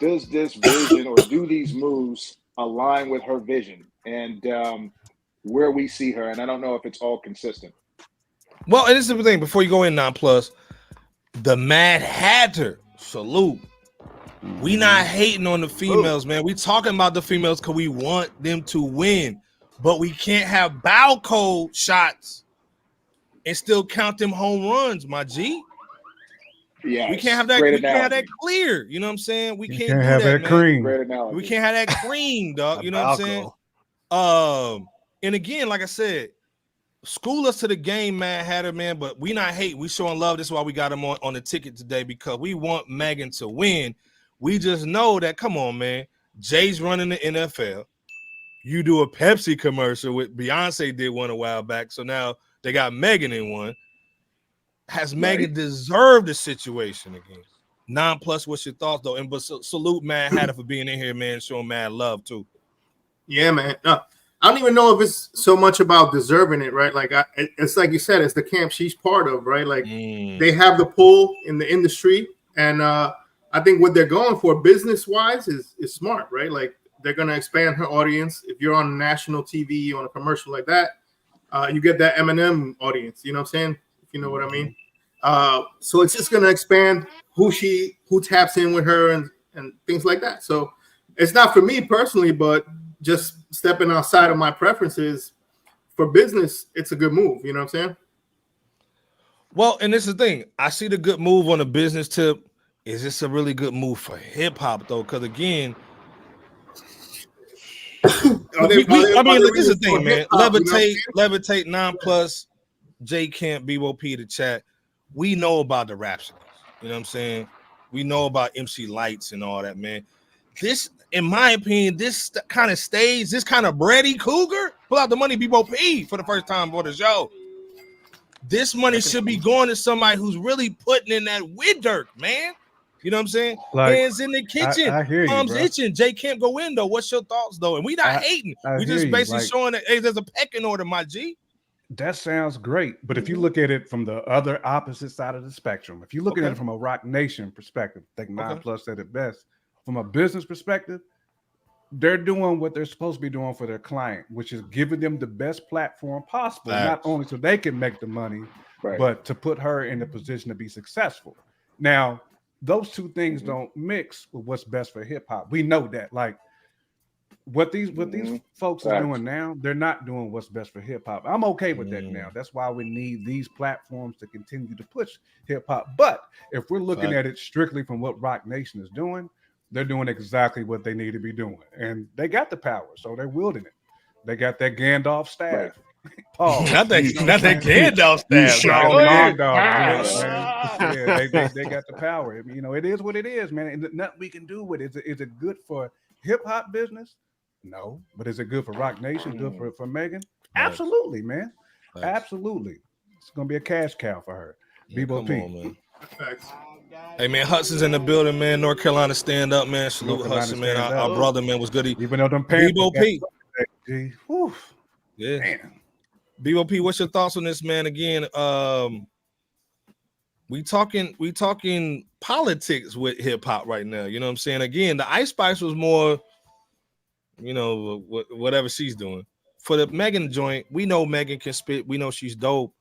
does this vision or do these moves align with her vision and where we see her? And I don't know if it's all consistent. Well, and this is the thing, before you go in, Non-Plus, the Mad Hatter, salute. We not hating on the females, man. We talking about the females because we want them to win, but we can't have bow code shots and still count them home runs, my G. Yeah, we can't have that. We can't have that clear. You know what I'm saying? We can't have that cream. We can't have that cream, dog. You know what I'm saying? And again, like I said, school us to the game, Mad Hatter, man. But we not hate. We showing love. This is why we got him on the ticket today, because we want Megan to win. We just know that. Come on, man. Jay's running the NFL. You do a Pepsi commercial with Beyonce did one a while back, so now they got Megan in one. Has Megan deserved the situation again? Non-Plus, what's your thoughts though? And but salute Mad Hatter for being in here, man, showing mad love too. Yeah, man. I don't even know if it's so much about deserving it, right? Like it's like you said, it's the camp she's part of, right? Like they have the pull in the industry, and I think what they're going for business-wise is smart, right? Like they're gonna expand her audience. If you're on national TV on a commercial like that, you get that Eminem audience. You know what I'm saying? If you know what I mean. So it's just gonna expand who taps in with her and things like that. So it's not for me personally, but just stepping outside of my preferences for business, it's a good move. You know what I'm saying? Well, and this is the thing. I see the good move on the business tip. Is this a really good move for hip hop though? Because again, this is the thing, man. Levitate, Non-Plus, J Camp, BOP, the chat. We know about the Rhapsodies. You know what I'm saying? We know about MC Lights and all that, man. This, in my opinion, this kind of stage, this kind of bready cougar, pull out the money, BOP, for the first time for the show. This money should be going to somebody who's really putting in that with Durk, man. You know what I'm saying? Like, hands in the kitchen, I hear arms you, itching. Jay can't go in though. What's your thoughts though? And we not hating. We just basically showing that hey, there's a pecking order, my G. That sounds great, but if you look at it from the other opposite side of the spectrum, if you look at it from a Rock Nation perspective, I think Non-Plus said it best. From a business perspective, they're doing what they're supposed to be doing for their client, which is giving them the best platform possible, not only so they can make the money, but to put her in a position to be successful. Now, those two things don't mix with what's best for hip hop. We know that. Like what these folks are doing now, they're not doing what's best for hip hop. I'm okay with that now. That's why we need these platforms to continue to push hip hop. But if we're looking at it strictly from what Rock Nation is doing, they're doing exactly what they need to be doing, and they got the power, so they're wielding it. They got that Gandalf staff. Not that Gandalf staff. They got the power. You know, it is what it is, man. And nothing we can do with it. Is it good for hip hop business? No, but is it good for Rock Nation? Good for Megan? Absolutely, man. Absolutely. It's gonna be a cash cow for her. BOP. Man. Hey man, Hudson's in the building, man. North Carolina, stand up, man. Salute Hudson, man. Our brother, man, was good. Even though them pants. BOP. Yeah. Man. BOP, what's your thoughts on this, man? Again, we talking politics with hip hop right now. You know what I'm saying? Again, the Ice Spice was more, you know, whatever she's doing. For the Megan joint, we know Megan can spit. We know she's dope,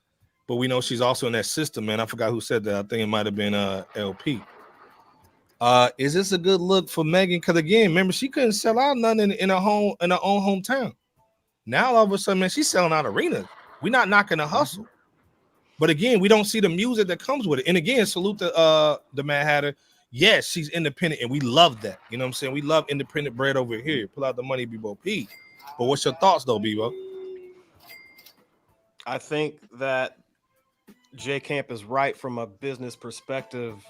but we know she's also in that system, man. I forgot who said that. I think it might have been LP. Is this a good look for Megan? Because again, remember, she couldn't sell out nothing in her own hometown. Now all of a sudden, man, she's selling out arenas. We're not knocking the hustle. But again, we don't see the music that comes with it. And again, salute the Mad Hatter. Yes, she's independent, and we love that. You know what I'm saying? We love independent bread over here. Pull out the money, Bebo P. But what's your thoughts, though, Bebo? I think that J Camp is right from a business perspective.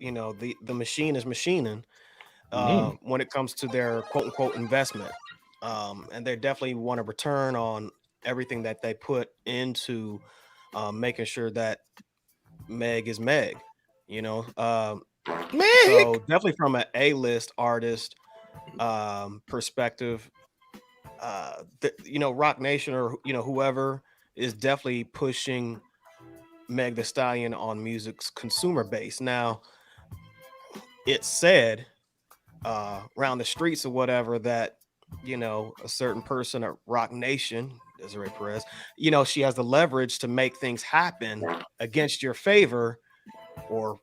You know, the machine is machining when it comes to their quote unquote investment. And they definitely want a return on everything that they put into making sure that Meg is Meg, you know. Meg. So definitely from an A-list artist perspective, you know, Rock Nation or, you know, whoever is definitely pushing Meg Thee Stallion on music's consumer base. Now, it's said around the streets or whatever that, you know, a certain person at Rock Nation, Desiree Perez, you know, she has the leverage to make things happen against your favor, or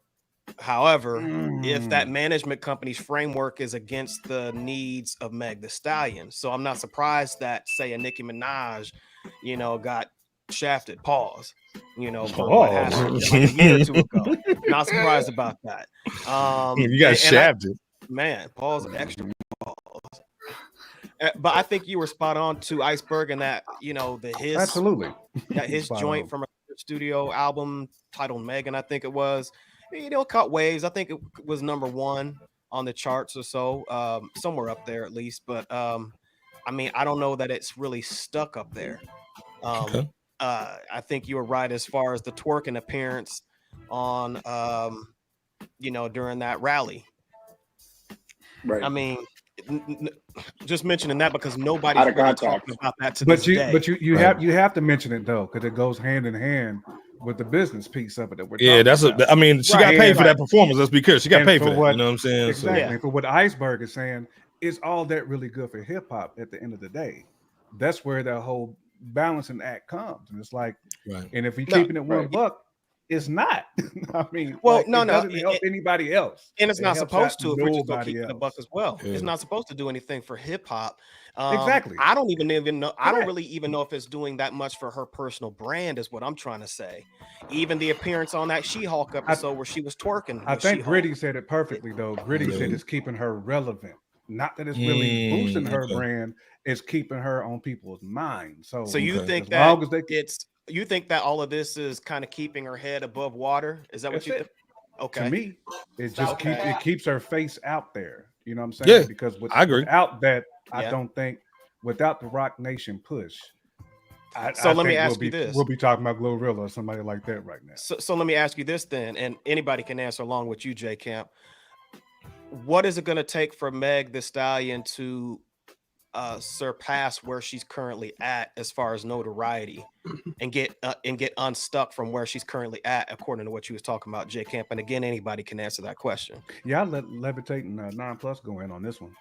however, if that management company's framework is against the needs of Meg Thee Stallion. So I'm not surprised that, say, a Nicki Minaj, you know, got shafted, pause, you know, for what happened like a year or two ago. Not surprised about that. You got shafted. Man, pause, extra pause. But I think you were spot on to Iceberg and that, you know, absolutely his joint from a studio album titled Megan, I think it was, you know, caught waves. I think it was #1 on the charts or so, somewhere up there at least. But I mean, I don't know that it's really stuck up there. I think you were right as far as the twerking appearance on, you know, during that rally. Right. I mean, just mentioning that because nobody's really talking about that to this day. But you have to mention it though, because it goes hand in hand with the business piece of it that we're talking about. I mean, she got paid for that performance. Let's be clear. She got paid for that. You know what I'm saying? Exactly. For what Iceberg is saying, is all that really good for hip hop at the end of the day? That's where that whole balancing act comes. And it's like, and if we're keeping it $1, it's not. I mean, well, like, it doesn't help anybody else. And it's not supposed to if we're just gonna keep the buck as well. Yeah. It's not supposed to do anything for hip hop. Exactly. I don't even know. I don't really even know if it's doing that much for her personal brand, is what I'm trying to say. Even the appearance on that She-Hulk episode where she was twerking. I think Gritty said it perfectly though. Gritty said it's keeping her relevant. Not that it's really boosting her brand, it's keeping her on people's minds. So you think that you think that all of this is kind of keeping her head above water? Is that what you think? Okay. To me, it just keeps her face out there. You know what I'm saying? Yeah, because I agree. Without that, I don't think without the Rock Nation push. Let me ask you this. We'll be talking about Glorilla or somebody like that right now. So let me ask you this then, and anybody can answer along with you, J Camp. What is it going to take for Meg Thee Stallion to surpass where she's currently at as far as notoriety and get unstuck from where she's currently at, according to what you was talking about, J Camp? And again, anybody can answer that question. Yeah, I'll let Levitate and 9+ go in on this one.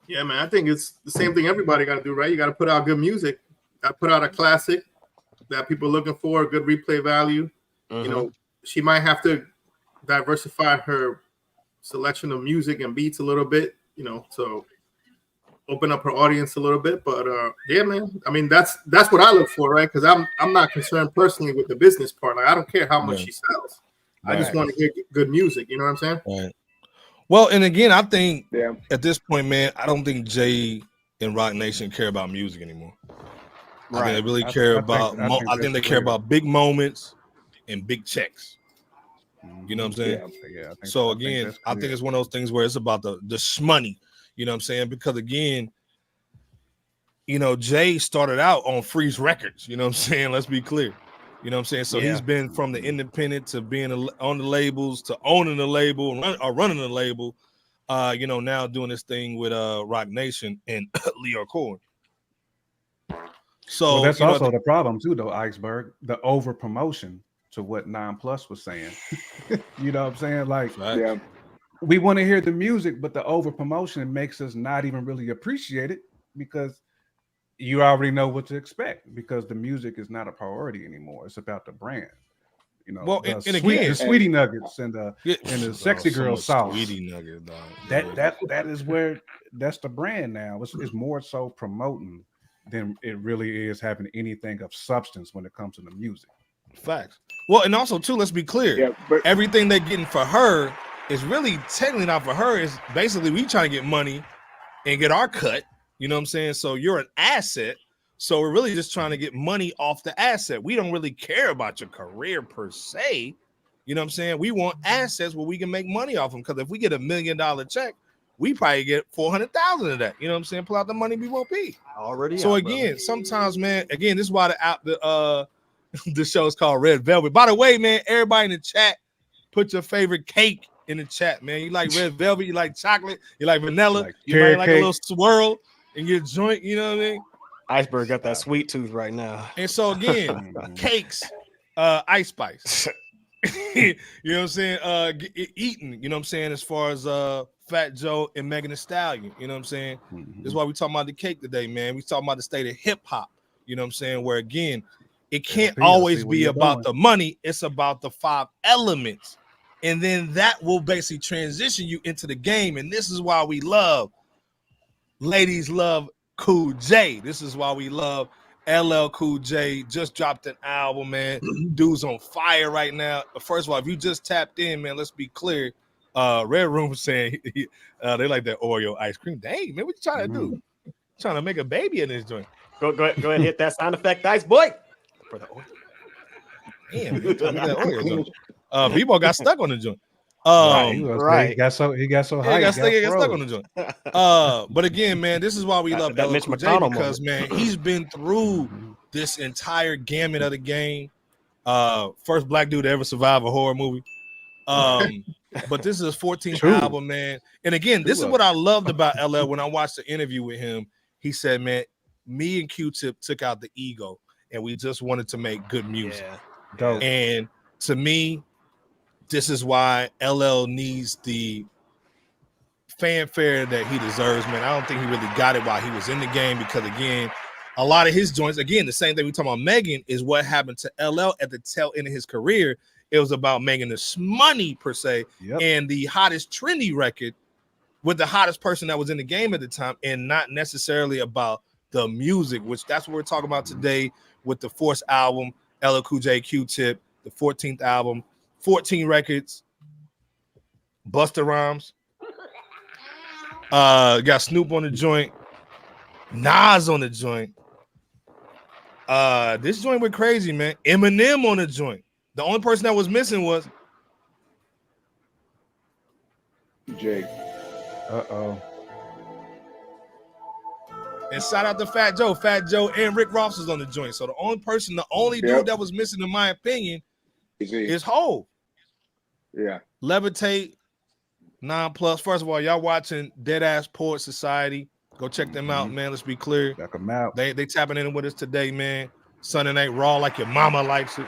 Yeah, man, I think it's the same thing everybody got to do, right? You got to put out good music. Got to put out a classic that people are looking for, good replay value. You know, she might have to diversify her selection of music and beats a little bit, you know, so open up her audience a little bit. But yeah, man, I mean, that's what I look for, right? Because I'm not concerned personally with the business part. Like, I don't care how much she sells. I just want to hear good music. You know what I'm saying? Right. Well, and again, I think at this point, man, I don't think Jay and Rock Nation care about music anymore. I think they really care about. I think they care about big moments and big checks. You know what I'm saying? Yeah. So again, I think it's one of those things where it's about the shmoney. You know what I'm saying? Because again, you know, Jay started out on Freeze Records. You know what I'm saying? Let's be clear. You know what I'm saying? So he's been from the independent to being on the labels to owning the label or running the label. You know, now doing this thing with Rock Nation and Leo Corn. So that's also the problem too, though, Iceberg. The over promotion to what 9+ was saying. You know what I'm saying? Like, we want to hear the music, but the over promotion makes us not even really appreciate it because you already know what to expect because the music is not a priority anymore. It's about the brand. You know, well, the again, sweetie nuggets and the sexy girl sauce. Sweetie nugget, dog. That is where that's the brand now. It's more so promoting than it really is having anything of substance when it comes to the music. Facts. Well, and also too, let's be clear. But everything they're getting for her is really technically not for her. Is basically we trying to get money and get our cut. You know what I'm saying? So you're an asset. So we're really just trying to get money off the asset. We don't really care about your career per se. You know what I'm saying? We want assets where we can make money off them. Because if we get $1 million check, we probably get 400,000 of that. You know what I'm saying? Pull out the money we won't be already. So again, sometimes, man. Again, this is why the show is called Red Velvet. By the way, man, everybody in the chat, put your favorite cake in the chat, man. You like red velvet? You like chocolate? You like vanilla? You might like a little swirl in your joint. You know what I mean? Iceberg got that sweet tooth right now. And so again, cakes, Ice Spice. You know what I'm saying? Eating, you know what I'm saying, as far as Fat Joe and Megan Thee Stallion, you know what I'm saying? This is why we talking about the cake today, man. We talking about the state of hip hop, you know what I'm saying? Where again, it can't always be about the money, it's about the 5 elements. And then that will basically transition you into the game. And this is why we ladies love Cool J. This is why we love LL Cool J. Just dropped an album, man. Dude's on fire right now. First of all, if you just tapped in, man, let's be clear. Red Room was saying they like that Oreo ice cream. Dang, man, what you trying to do? Trying to make a baby in this joint. Go ahead and hit that sound effect, Ice Boy. For the Oreo. Damn, that Oreo joint. Bebo got stuck on the joint. Right. He got so high. He got stuck on the joint. But again, man, this is why we love LL Cool J, because man, he's been through this entire gamut of the game. First black dude to ever survive a horror movie. But this is his 14th album, man. And again, this is what I loved about LL when I watched the interview with him. He said, man, me and Q-Tip took out the ego and we just wanted to make good music. Dope. And to me, this is why LL needs the fanfare that he deserves, man. I don't think he really got it while he was in the game, because again, a lot of his joints, again, the same thing we talking about Megan, is what happened to LL at the tail end of his career. It was about making this money per se, and the hottest trendy record with the hottest person that was in the game at the time, and not necessarily about the music, which that's what we're talking about today with the Force album, LL Cool J, Q-Tip, the 14th album, 14 records, Busta Rhymes, got Snoop on the joint, Nas on the joint. This joint went crazy, man. Eminem on the joint. The only person that was missing was Jake. And shout out to Fat Joe. Fat Joe and Rick Ross is on the joint. So the only dude that was missing, in my opinion, is Hov. Yeah. Levitate, 9+. First of all, y'all watching Deadass Poet Society. Go check them out, man. Let's be clear. Check them out. They tapping in with us today, man. Sunday Night Raw like your mama likes it.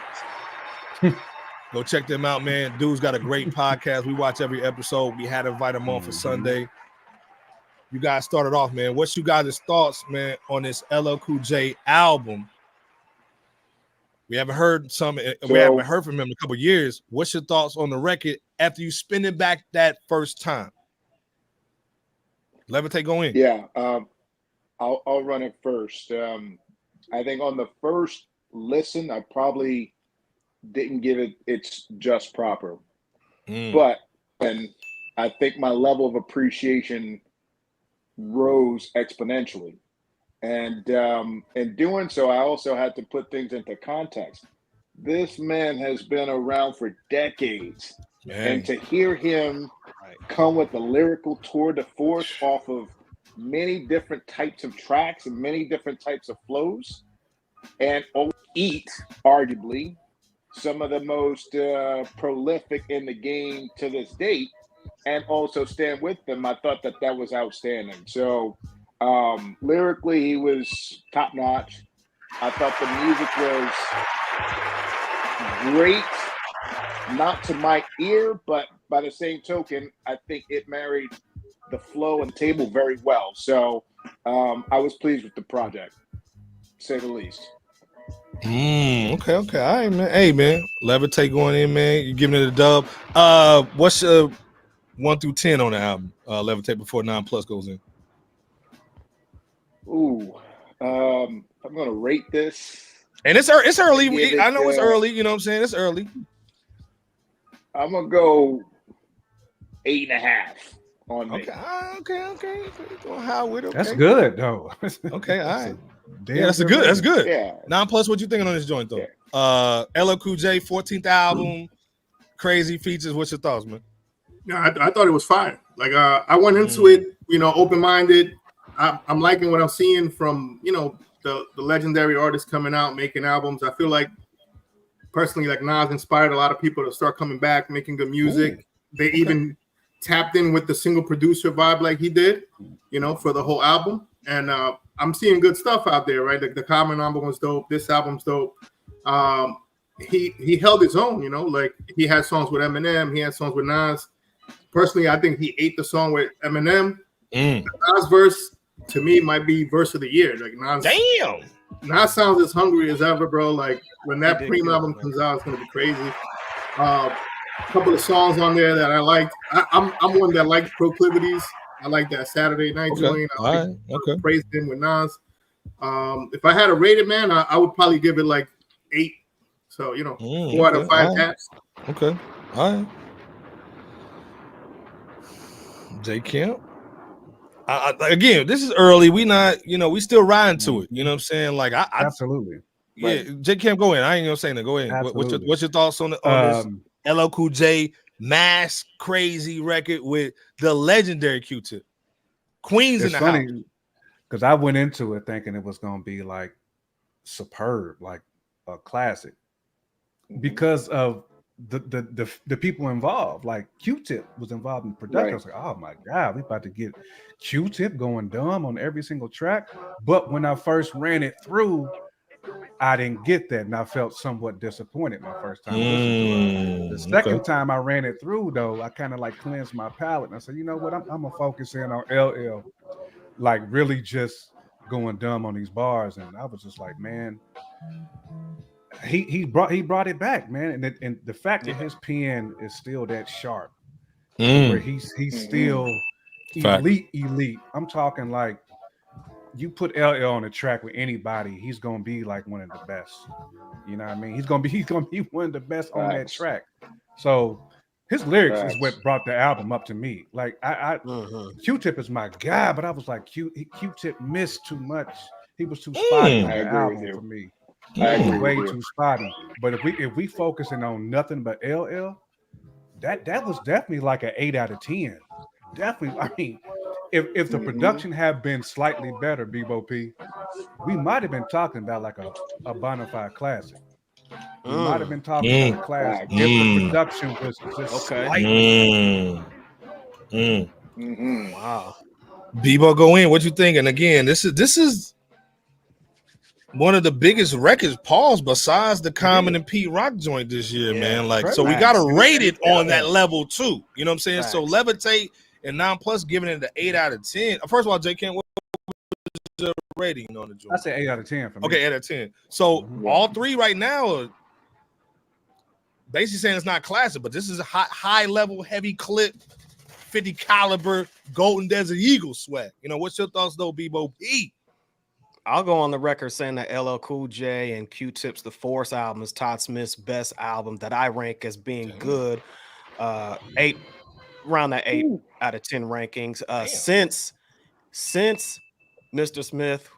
Go check them out, man. Dude's got a great podcast. We watch every episode. We had to invite him on for Sunday. You guys started off, man. What's you guys' thoughts, man, on this LL Cool J album? We haven't heard from him in a couple of years. What's your thoughts on the record after you spin it back that first time? Levitate, go in. Yeah, I'll run it first. I think on the first listen, I probably didn't give it its just proper. But and I think my level of appreciation rose exponentially. And in doing so, I also had to put things into context. This man has been around for decades. And to hear him come with a lyrical tour de force off of many different types of tracks and many different types of flows, and eat, arguably, some of the most prolific in the game to this date, and also stand with them, I thought that was outstanding. So lyrically, he was top notch. I thought the music was great. Not to my ear, but by the same token, I think it married the flow and table very well. So I was pleased with the project, to say the least. Okay. All right, man. Hey, man. Levitate going in, man. You giving it a dub. What's your 1 through 10 on the album? Levitate before 9 Plus goes in. Ooh, I'm gonna rate this. And it's early. I know it's early. You know what I'm saying? It's early. I'm gonna go 8.5 on me. Okay. Going high with it. Okay. That's good though. Okay, all right. Yeah, that's good. Yeah. 9 Plus, what you thinking on this joint though? Yeah. LL Cool J 14th album, crazy features. What's your thoughts, man? Yeah, I thought it was fine. Like I went into it, open-minded. I'm liking what I'm seeing from the legendary artists coming out making albums. I feel like personally, like Nas inspired a lot of people to start coming back, making good music. They even tapped in with the single producer vibe like he did, for the whole album. And I'm seeing good stuff out there, right? Like the Common album was dope. This album's dope. He held his own, like he had songs with Eminem. He had songs with Nas. Personally, I think he ate the song with Eminem. The Nas verse, to me, might be verse of the year. Like Nas, Nas sounds as hungry as ever, bro. Like when that Preem album comes out, it's gonna be crazy. A couple of songs on there that I liked. I'm one that liked Proclivities. I like that Saturday Night joint. I praised him with Nas. If I had to rate it, man, I would probably give it like 8. So 4 out of 5 taps. Okay, all right. J Camp. Again, this is early. We not, we still riding to it. You know what I'm saying? Like absolutely. Yeah, J Camp, go in. I ain't gonna say that. Go in. What's your thoughts on this LL Cool J Mass Crazy record with the legendary Q-Tip? Queens in the house. Because I went into it thinking it was gonna be like superb, like a classic, because of the people involved. Like Q-Tip was involved in the production. Right. I was like, oh my God, we about to get Q-Tip going dumb on every single track. But when I first ran it through, I didn't get that, and I felt somewhat disappointed my first time listening to it. The second time I ran it through, though, I kind of like cleansed my palate, and I said, you know what, I'm gonna focus in on LL, like really just going dumb on these bars, and I was just like, man, he brought it back, man, and the fact that his pen is still that sharp, where he's still elite. I'm talking like, you put LL on a track with anybody, he's gonna be like one of the best. You know what I mean? He's gonna be one of the best on that track. So his lyrics is what brought the album up to me. Like Q-Tip is my guy, but I was like, Q-Tip missed too much. He was too spotty on the album for me. Way too spotty. But if we focusing on nothing but LL, that was definitely like an 8 out of 10. Definitely. I mean, if the production had been slightly better, Bebo P, we might have been talking about like a bona fide classic. We might have been talking about a classic if the production was just slightly better. Wow. Bebo, go in. What you think? And again, this is one of the biggest records, pause, besides the Common and Pete Rock joint this year, man. Like, so we gotta rate it on that level too. You know what I'm saying? So Levitate and 9 Plus giving it an 8 out of 10. First of all, J. Kent, what was your rating on the joint? I say 8 out of 10 for me. Okay, 8 out of 10. So all three right now are basically saying it's not classic, but this is a high level, heavy clip, 50 caliber, Golden Desert Eagle sweat. What's your thoughts though, Bebo P? I'll go on the record saying that LL Cool J and Q-Tip's The Force album is Todd Smith's best album that I rank as being good. 8, around that 8 out of 10 rankings. Since Mr. Smith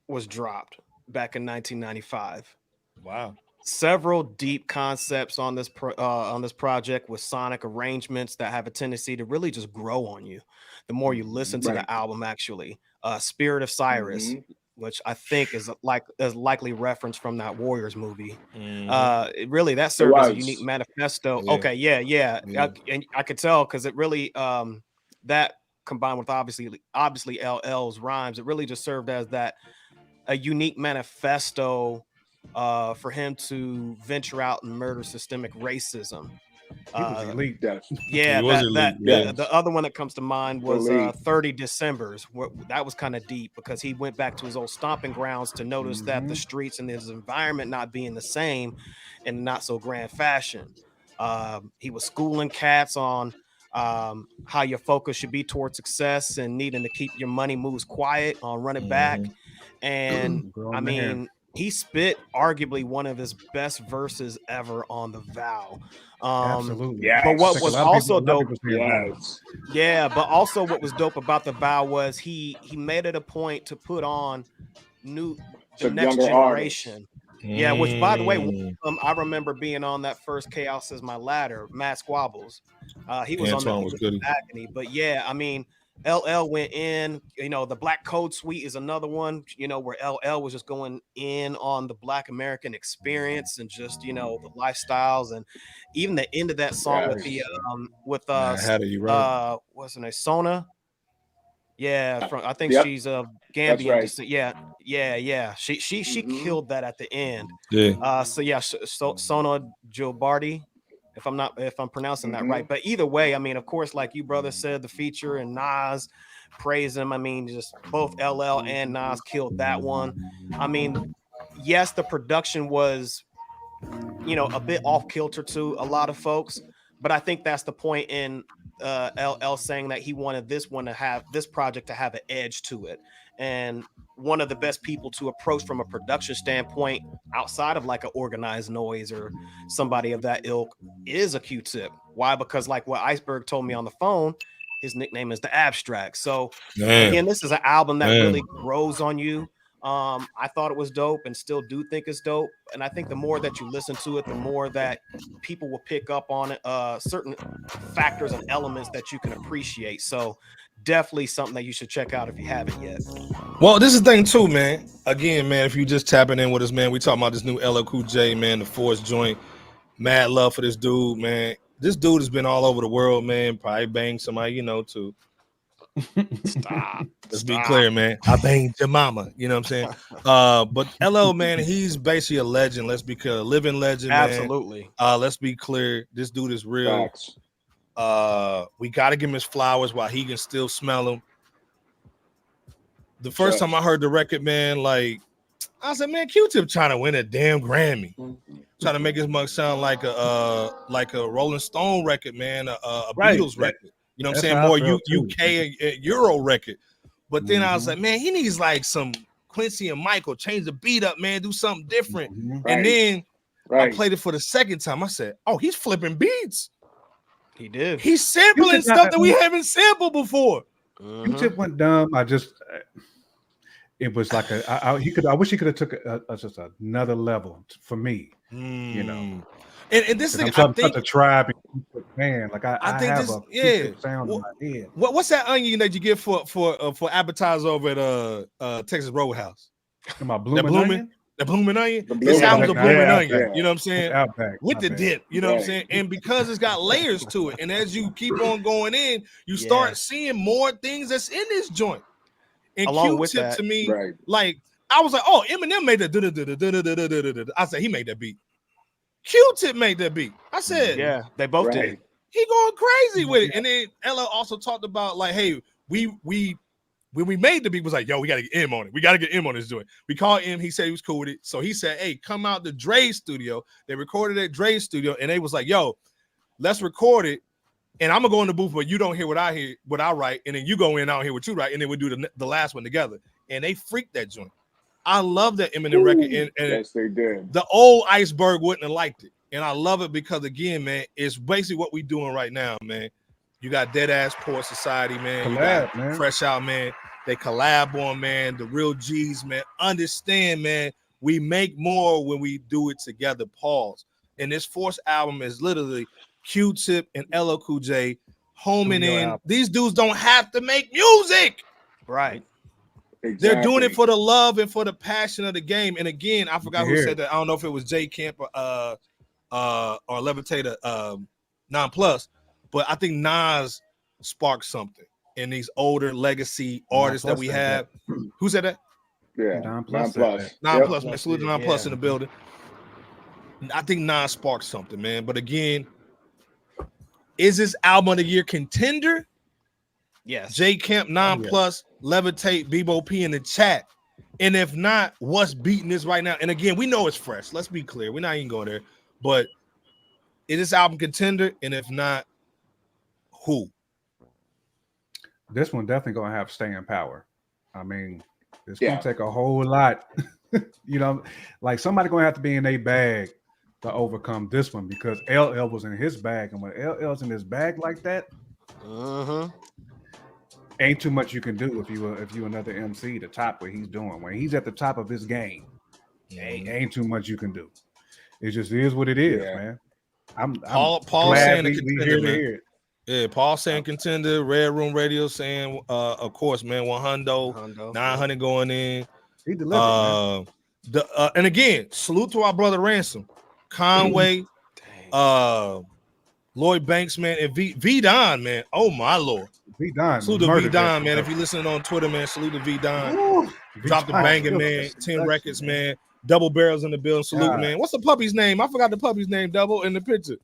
was dropped back in 1995. Wow. Several deep concepts on this project with sonic arrangements that have a tendency to really just grow on you the more you listen to the album. Actually, Spirit of Cyrus, which I think is likely reference from that Warriors movie. Really, that served as a unique manifesto. Yeah. And I could tell because it really that combined with obviously LL's rhymes, it really just served as a unique manifesto for him to venture out and murder systemic racism. He was elite. Yeah, He was elite. The other one that comes to mind was 30 Decembers. That was kind of deep because he went back to his old stomping grounds to notice that the streets and his environment not being the same in not so grand fashion. He was schooling cats on how your focus should be towards success and needing to keep your money moves quiet on Run It Back. And I mean, he spit arguably one of his best verses ever on The Vow. Absolutely. But what was also dope, but also what was dope about The Vow was he made it a point to put on the next generation. Yeah, which by the way, I remember being on that first Chaos Is My Ladder, Matt Squabbles. He was on the agony, but yeah, I mean, LL went in, the Black Code Suite is another one, where LL was just going in on the Black American experience and just, the lifestyles, and even the end of that song what's her name, Sona. Yeah, I think she's a Gambian. Right. Yeah. She killed that at the end. Yeah. Sona Gilbardi, if I'm pronouncing that right. But either way, I mean, of course, like you brother said, the feature and Nas praise him. I mean, just both LL and Nas killed that one. I mean, yes, the production was, a bit off kilter to a lot of folks, but I think that's the point in LL saying that he wanted this project to have an edge to it. And one of the best people to approach from a production standpoint outside of like an Organized Noise or somebody of that ilk is a Q-Tip. Why? Because like what Iceberg told me on the phone, his nickname is The Abstract. So again, this is an album that really grows on you. I thought it was dope and still do think it's dope. And I think the more that you listen to it, the more that people will pick up on it, certain factors and elements that you can appreciate. So definitely something that you should check out if you haven't yet. Well, this is the thing too, man. Again, man, if you just tapping in with us, man, we talking about this new LL Cool J, man, the Force joint. Mad love for this dude, man. This dude has been all over the world, man. Probably banged somebody, too. Stop. Let's be clear, man. I banged your mama. You know what I'm saying? But LL, man, he's basically a legend. Let's be clear, a living legend. Absolutely. Man. Let's be clear. This dude is real. We got to give him his flowers while he can still smell them. The first time I heard the record, man, like I said, man, Q-Tip trying to win a damn Grammy, trying to make his mug sound like a Rolling Stone record, man, a Beatles record. You know what I'm saying? More UK Euro record. But then I was like, man, he needs like some Quincy and Michael, change the beat up, man, do something different. And then I played it for the second time. I said, oh, he's flipping beats. He did. He's sampling stuff that we haven't sampled before. Q-Tip went dumb. It was like I wish he could have took just another level for me, And this thing, I'm such a tribe, man. Like I think have this, sound in my head. What's that onion that you get for appetizer over at Texas Roadhouse? Am I blooming onion? The blooming onion. This album's a blooming onion. Yeah. You know what I'm saying? With the dip. You know what I'm saying? And because it's got layers to it, and as you keep on going in, you start seeing more things that's in this joint. And Q-Tip to me, like I was like, oh, Eminem made the. I said he made that beat. Q-Tip made that beat. I said, yeah, they both did. He going crazy with it. And then Ella also talked about like, hey, when we made the beat, was like, yo, we got to get M on it. We got to get M on this joint. We called him. He said he was cool with it. So he said, hey, come out to Dre's studio. They recorded at Dre's studio, and they was like, yo, let's record it. And I'm gonna go in the booth, but you don't hear what I hear, what I write, and then you go in, I don't hear what you write, and then we do the last one together. And they freaked that joint. I love that Eminem record, and yes, they did. The old Iceberg wouldn't have liked it, and I love it because again, man, it's basically what we doing right now, man. You got Deadass, Poor Society, man. You got man. Fresh Out, man. They collab on, man. The real G's, man. Understand, man. We make more when we do it together. Pause. And this Force album is literally Q-Tip and LL Cool J homing in. Album. These dudes don't have to make music. Right. Exactly. They're doing it for the love and for the passion of the game. And again, I forgot who said that. I don't know if it was J Camp or Levitator Non Plus, but I think Nas sparked something in these older legacy artists that we have. Who said that? Yeah, Non Plus. Non Plus, man. Salute to Non Plus in the building. I think Nas sparked something, man. But again, Is this album of the year contender? Yes. J Camp 9+, Levitate, Bebo P in the chat. And if not, what's beating this right now? And again, we know it's fresh. Let's be clear. We're not even going there. But is this album contender? And if not, who? This one definitely gonna have staying power. I mean, it's gonna take a whole lot. You know, like somebody gonna have to be in a bag to overcome this one because LL was in his bag, and when LL's in his bag like that, ain't too much you can do if you another MC to top what he's doing. When he's at the top of his game, ain't too much you can do. It just is what it is, man. I'm Paul glad saying we contender, man. hear it. Yeah, Paul saying contender, Red Room Radio saying, of course, man, 100, 900 going in. He delivered, man. And again, salute to our brother Ransom, Conway, Lloyd Banks, man, and V Don, man. Oh my lord, V Don. Salute to V Don, man. If you're listening on Twitter, man, salute to V Don. Drop the banging, man. 10 records, man. Double barrels in the building. Salute, man. What's the puppy's name? I forgot the puppy's name. Double in the picture.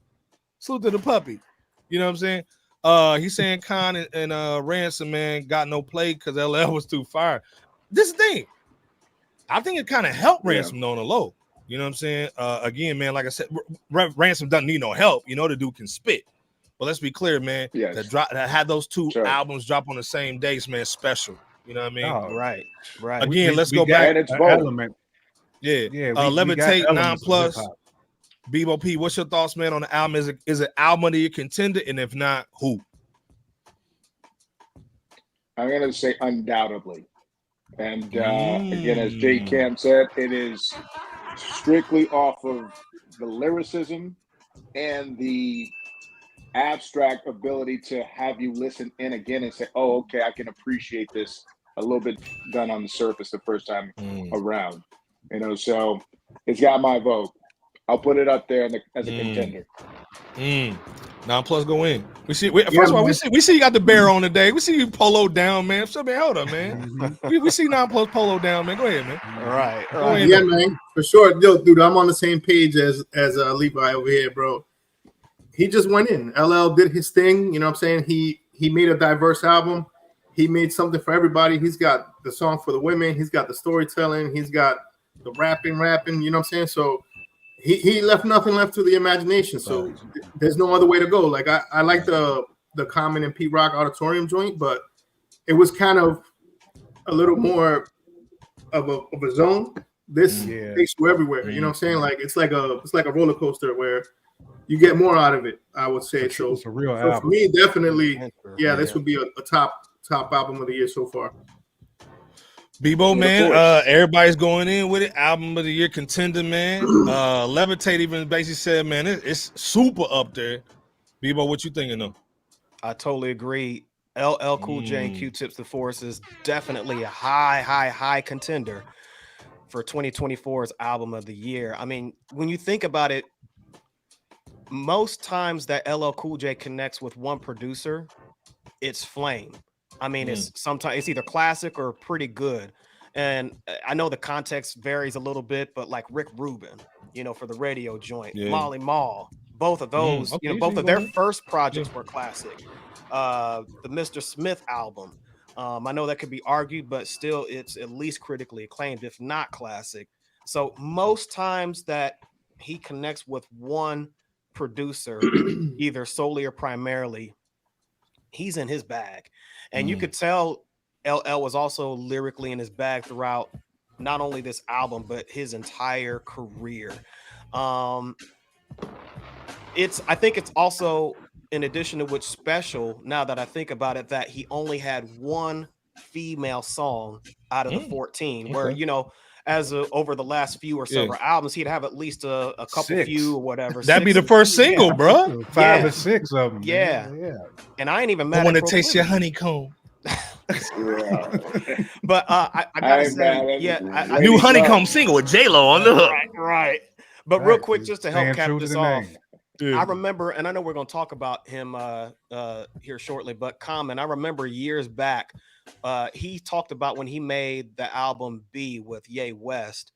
Salute to the puppy. You know what I'm saying? He's saying Con and Ransom, man, got no play because LL was too fire. This thing, I think it kind of helped Ransom on the low. You know what I'm saying? Again, man, like I said, Ransom doesn't need no help. You know, the dude can spit. But let's be clear, man. That had those two albums drop on the same days, man, special. You know what I mean? Oh, right. Again, let's go back. Element. Yeah. Levitate 9+. Bebo P, what's your thoughts, man, on the album? Is it album of the year contender? And if not, who? I'm going to say undoubtedly. And again, as J Cam said, it is strictly off of the lyricism and the abstract ability to have you listen in again and say, oh, okay, I can appreciate this a little bit done on the surface the first time around. You know, so it's got my vote. I'll put it up there as a contender. 9+ go in. We see. First of all, we see you got the bear on today. We see you polo down, man. So man, hold up, man. we see 9+ polo down, man. Go ahead, man. All right. Yeah, man, for sure. Yo, dude, I'm on the same page as Levi over here, bro. He just went in. LL did his thing. You know what I'm saying? He made a diverse album. He made something for everybody. He's got the song for the women. He's got the storytelling. He's got the rapping. You know what I'm saying? So he left nothing left to the imagination. So there's no other way to go. Like I like the Common and Pete Rock Auditorium joint, but it was kind of a little more of a zone. This takes you everywhere. You know what I'm saying? Like it's like a roller coaster where you get more out of it, I would say. So it's a real album. For me, definitely, this would be a top album of the year so far. Bebo, man, everybody's going in with it. Album of the year contender, man. Levitate even basically said, man, it's super up there. Bebo, what you thinking of? I totally agree. LL Cool J and Q-Tips The Force is definitely a high contender for 2024's album of the year. I mean, when you think about it, most times that LL Cool J connects with one producer, it's flame. I mean, it's sometimes it's either classic or pretty good. And I know the context varies a little bit, but like Rick Rubin, you know, for the radio joint, Molly Mall, both of those, you know, both of their first projects were classic. The Mr. Smith album, I know that could be argued, but still it's at least critically acclaimed, if not classic. So most times that he connects with one producer, either solely or primarily, he's in his bag. And you could tell LL was also lyrically in his bag throughout not only this album, but his entire career. I think it's also, in addition to which, special, now that I think about it, that he only had one female song out of the 14, where, you know, over the last few or several albums, he'd have at least a couple few or whatever. That'd be the first single, bro. 5 or 6 of them. Yeah. And I ain't even mad. I want to taste your honeycomb. But I gotta say, I new honeycomb single with J-Lo on the hook. Right. But real quick, just to help cap this off, I remember, and I know we're going to talk about him here shortly, but Common, I remember years back, he talked about when he made the album B with Ye West,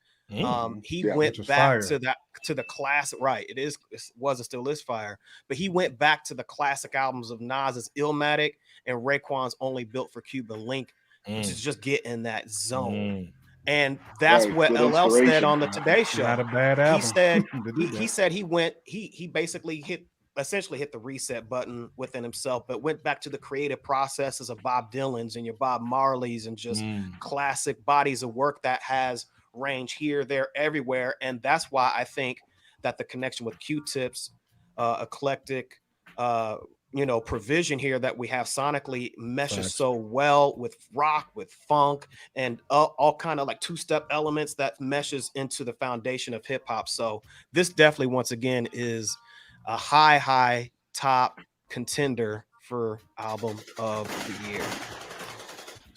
He went back to the classic. Right, it was and still is fire. But he went back to the classic albums of Nas's Illmatic and Raekwon's Only Built for Cuban Link to just get in that zone. And that's what LL said on the Today Show. Not a bad album. He said he basically essentially hit the reset button within himself, but went back to the creative processes of Bob Dylan's and your Bob Marley's and just classic bodies of work that has range here, there, everywhere. And that's why I think that the connection with Q-Tip's eclectic provision here that we have sonically meshes so well with rock, with funk, and all kind of like two-step elements that meshes into the foundation of hip-hop. So this definitely, once again, is a high top contender for album of the year.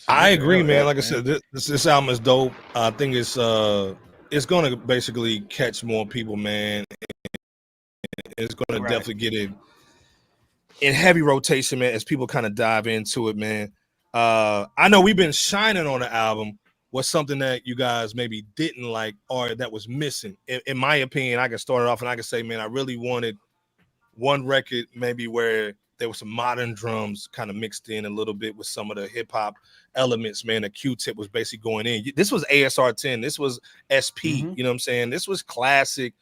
I agree, man. Like I said, this album is dope. I think it's going to basically catch more people, man. It's going to definitely get it in heavy rotation, man, as people kind of dive into it, man. I know we've been shining on the album. What's something that you guys maybe didn't like or that was missing? In my opinion, I can start it off and I can say, man, I really wanted one record maybe where there was some modern drums kind of mixed in a little bit with some of the hip hop elements, man. The Q-Tip was basically going in. This was ASR 10. This was SP. You know what I'm saying? This was classic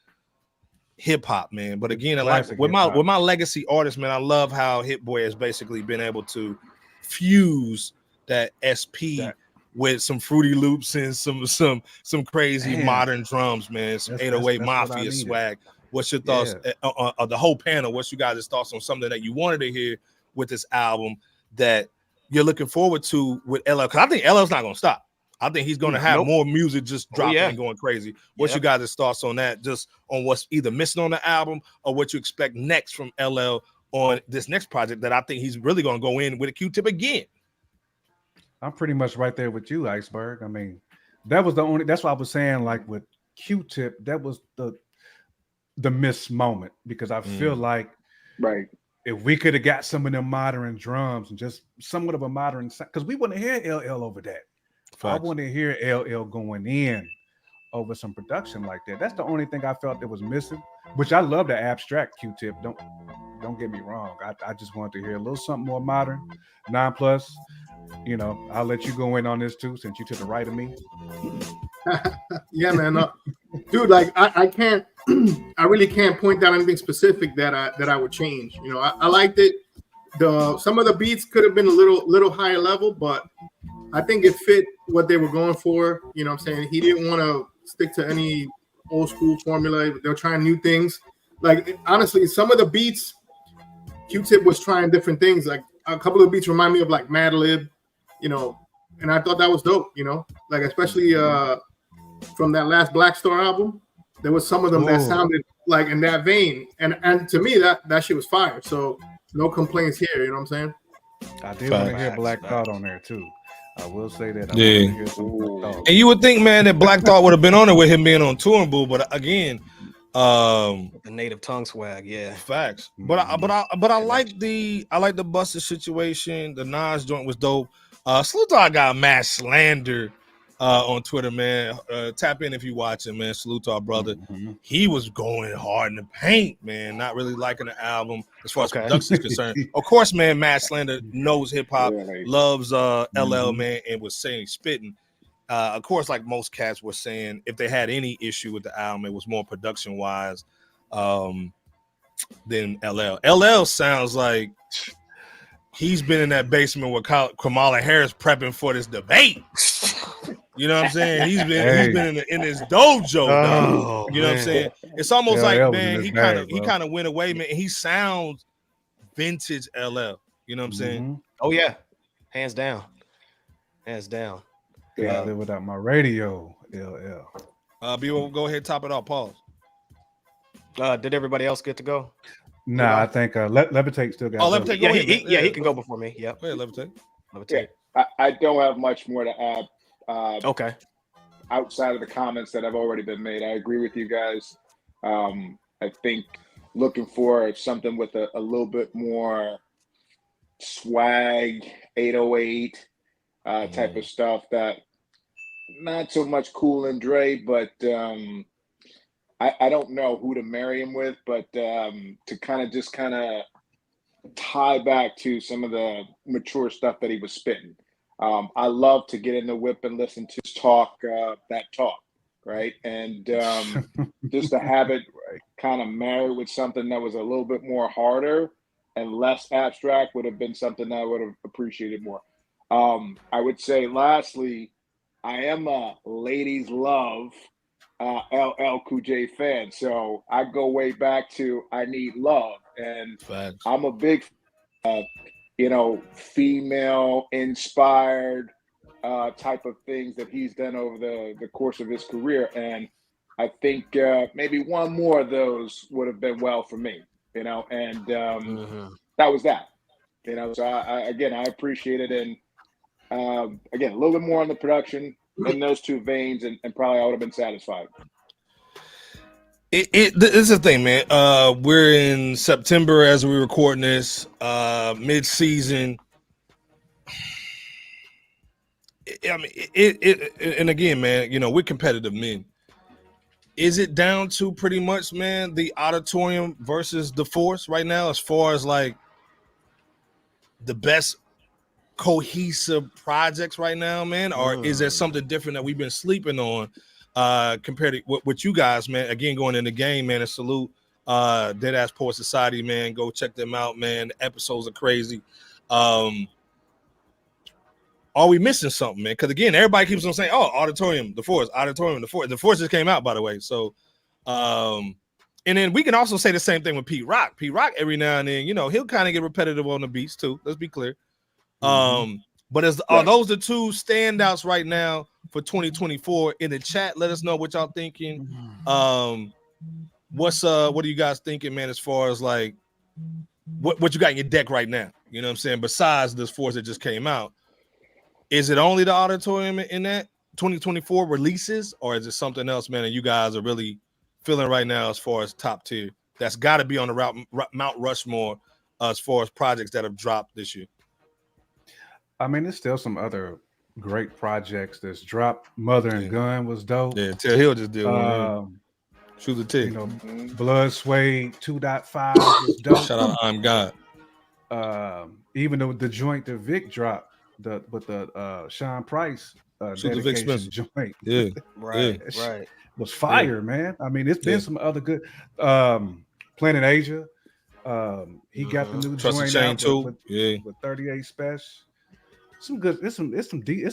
hip hop, man. But again, like with my legacy artists, man, I love how Hit Boy has basically been able to fuse that SP with some Fruity Loops and some crazy modern drums, man. Some 808 Mafia swag. What's your thoughts of the whole panel? What's you guys' thoughts on something that you wanted to hear with this album that you're looking forward to with LL? Because I think LL's not going to stop. I think he's going to have more music just dropping and going crazy. What's you guys' thoughts on that? Just on what's either missing on the album or what you expect next from LL on this next project that I think he's really going to go in with a Q-Tip again. I'm pretty much right there with you, Iceberg. I mean, that's what I was saying, like with Q-Tip, that was the missed moment, because I feel like if we could have got some of them modern drums and just somewhat of a modern sound, because we want to hear LL over that. I want to hear LL going in over some production like that. That's the only thing I felt that was missing, which I love the abstract Q-Tip. Don't get me wrong. I just wanted to hear a little something more modern. 9+, I'll let you go in on this too, since you to the right of me. Yeah, man. Dude, like I can't, I really can't point out anything specific that I would change. I liked it. Some of the beats could have been a little higher level, but I think it fit what they were going for. You know what I'm saying? He didn't want to stick to any old school formula. They're trying new things. Like, honestly, some of the beats, Q-Tip was trying different things. Like, a couple of beats remind me of like Mad Lib, and I thought that was dope, like especially from that last Black Star album. There was some of them that sounded like in that vein. And to me, that shit was fire. So no complaints here, you know what I'm saying? I did want to hear Black Thought on there too. I will say that. And you would think, man, that Black Thought would have been on it with him being on Touring Boo, but again, the native tongue swag, facts. But I like the Busta situation. The Nas joint was dope. Salute to our guy Matt Slander on Twitter, man. Tap in if you watching, man. Salute to our brother. He was going hard in the paint, man. Not really liking the album as far as production is concerned. Of course, man, Matt Slander knows hip hop, loves LL, man, and was saying spitting. Of course, like most cats were saying, if they had any issue with the album, it was more production wise than LL. LL sounds like he's been in that basement with Kamala Harris prepping for this debate. You know what I'm saying? He's been in his dojo. You know what I'm saying? It's almost like, man, he kind of went away, man. And he sounds vintage LL. You know what I'm saying? Oh yeah, hands down. Yeah, I live without my radio, LL. B, go ahead, top it off. Pause. Did everybody else get to go? Nah, I think Levitate still got. Oh, Levitate. He can go before me. Yep. Go ahead, Levitate. Yeah, I don't have much more to add. Okay. Outside of the comments that have already been made, I agree with you guys. I think looking for something with a little bit more swag, 808 type of stuff that not so much Cool and Dre, but I don't know who to marry him with, but to kind of tie back to some of the mature stuff that he was spitting. I love to get in the whip and listen to talk, right? And just to have it kind of married with something that was a little bit more harder and less abstract would have been something I would have appreciated more. I would say, lastly, I am a ladies love LL Cool J fan, so I go way back to I Need Love, and I'm a big, female inspired type of things that he's done over the course of his career, and I think maybe one more of those would have been well for me, and that was that, So I appreciate it, and again, a little bit more on the production in those two veins, and probably I would have been satisfied. This is the thing, man. We're in September as we're recording this, mid-season. I mean, and again, man, we're competitive men. Is it down to pretty much, man, the Auditorium versus the Force right now, as far as like the best cohesive projects right now, man? Or is there something different that we've been sleeping on compared to what you guys, man? Again, going in the game, man, and salute Deadass Poet Society, man. Go check them out, man. The episodes are crazy. Are we missing something, man? Because again, everybody keeps on saying, "Oh, Auditorium, the Force, Auditorium, the Force." The Force just came out, by the way. So, and then we can also say the same thing with Pete Rock. Pete Rock, every now and then, he'll kind of get repetitive on the beats too. Let's be clear. But are those the two standouts right now for 2024? In the chat, let us know what y'all thinking. What are you guys thinking, man? As far as like what you got in your deck right now? You know what I'm saying? Besides this Force that just came out. Is it only the Auditorium in that 2024 releases, or is it something else, man, and you guys are really feeling right now as far as top tier? That's got to be on the Mount Rushmore as far as projects that have dropped this year. I mean, there's still some other great projects that's dropped. Mother and Gun was dope. Yeah, Tell Hill just did one. Shoot the tick. Blood Suede 2.5 was dope. Shout out I'm God. Even though the joint that Vic dropped, with the Sean Price dedication joint. Yeah, right. Was fire, man. I mean, it's been some other good Planet Asia. He got the new Trust joint out too. With 38 Special. Some good. It's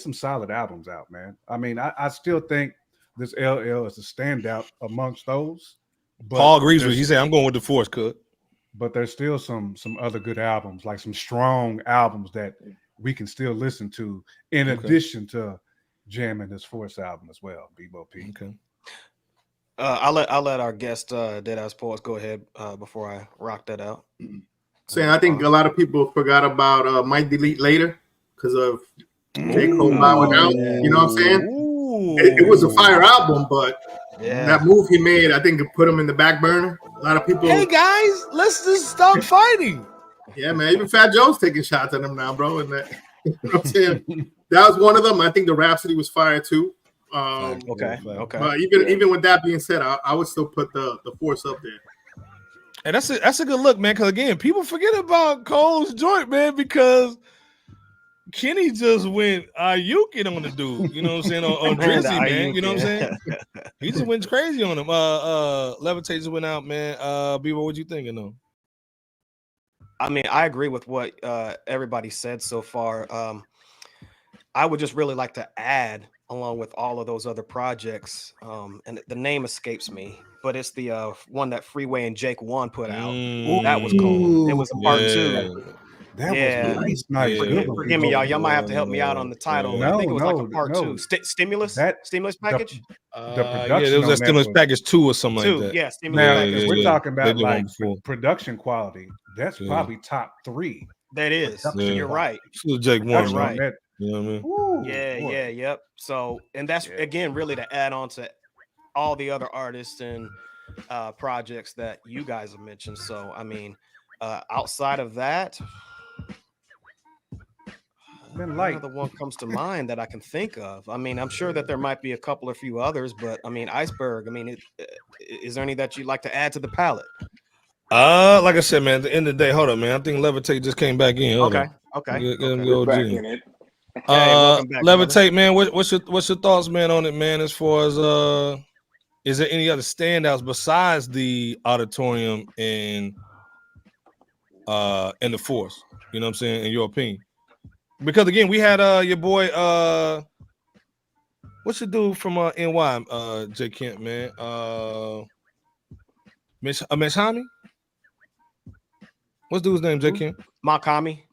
some solid albums out, man. I mean, I still think this LL is a standout amongst those. But Paul agrees with you. He said, "I'm going with the Force, cut." But there's still some other good albums, like some strong albums that we can still listen to in addition to jamming this Force album as well. Bebo P. Okay. I'll let our guest Deadass Poets go ahead before I rock that out. Saying I think a lot of people forgot about Might Delete Later because of J. Cole bowing out. You know what I'm saying? It was a fire album, but that move he made, I think it put him in the back burner. A lot of people. Hey guys, let's just stop fighting. Yeah, man. Even Fat Joe's taking shots at him now, bro. And that, you know what I'm saying? That was one of them. I think the Rhapsody was fire too. Okay. But even with that being said, I would still put the Force up there. And that's a good look, man. Because again, people forget about Cole's joint, man, because Kenny just went Ayukin on the dude. You know what I'm saying? On Drizzy, man. You know what I'm saying? He just went crazy on him. Levitate just went out, man. Bebo, what you thinking though? I mean, I agree with what everybody said so far. I would just really like to add, along with all of those other projects, and the name escapes me, but it's the one that Freeway and Jake One put out. That was cool. It was a part 2. That was nice. Forgive me, y'all. Y'all might have to help me out on the title. I think it was like a part 2. Stimulus package. The production. It was a stimulus package 2 or something like that. Yeah, stimulus package. We're talking about like production quality. That's probably top 3. That is. You're right. Jake One, right. You know what I mean? Yep. So, and that's again really to add on to all the other artists and projects that you guys have mentioned. So, I mean, outside of that, been light. Another one comes to mind that I can think of. I mean, I'm sure that there might be a couple or few others, but I mean, Iceberg. I mean, is there any that you'd like to add to the palette? Like I said, man, at the end of the day, hold up, man. I think Levitate just came back in. Hold okay. on. Okay. Get him Okay. the OG. Back in it. Hey, welcome back, Levitate, man. What's your thoughts, man, on it, man? As far as is there any other standouts besides the auditorium and the force? You know what I'm saying? In your opinion? Because again, we had your boy what's the dude from NY, J Kent, man? Miss Hami? What's dude's name, J Kent? Makami.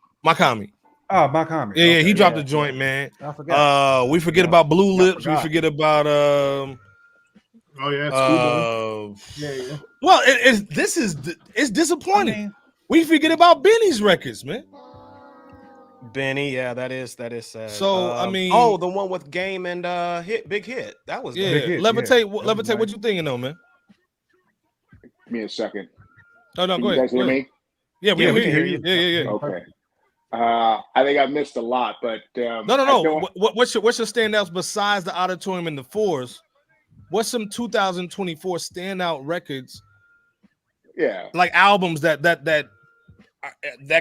Oh, Makami. Yeah, he dropped a joint, man. I forgot. We forget about Blue Lips. We forget about oh yeah, yeah. Well, it's disappointing. I mean, we forget about Benny's records, man. Benny, yeah, that is sad. So I mean, the one with Game and Big Hit. That was yeah. Big Hit, Levitate, Levitate. What you thinking, though, man? Give me a second. No, Can go you ahead. guys hear me? Yeah, we can hear you. Yeah. Okay. I think I missed a lot, but no. What's your standouts besides the auditorium and the fours? What's some 2024 standout records? Yeah, like albums that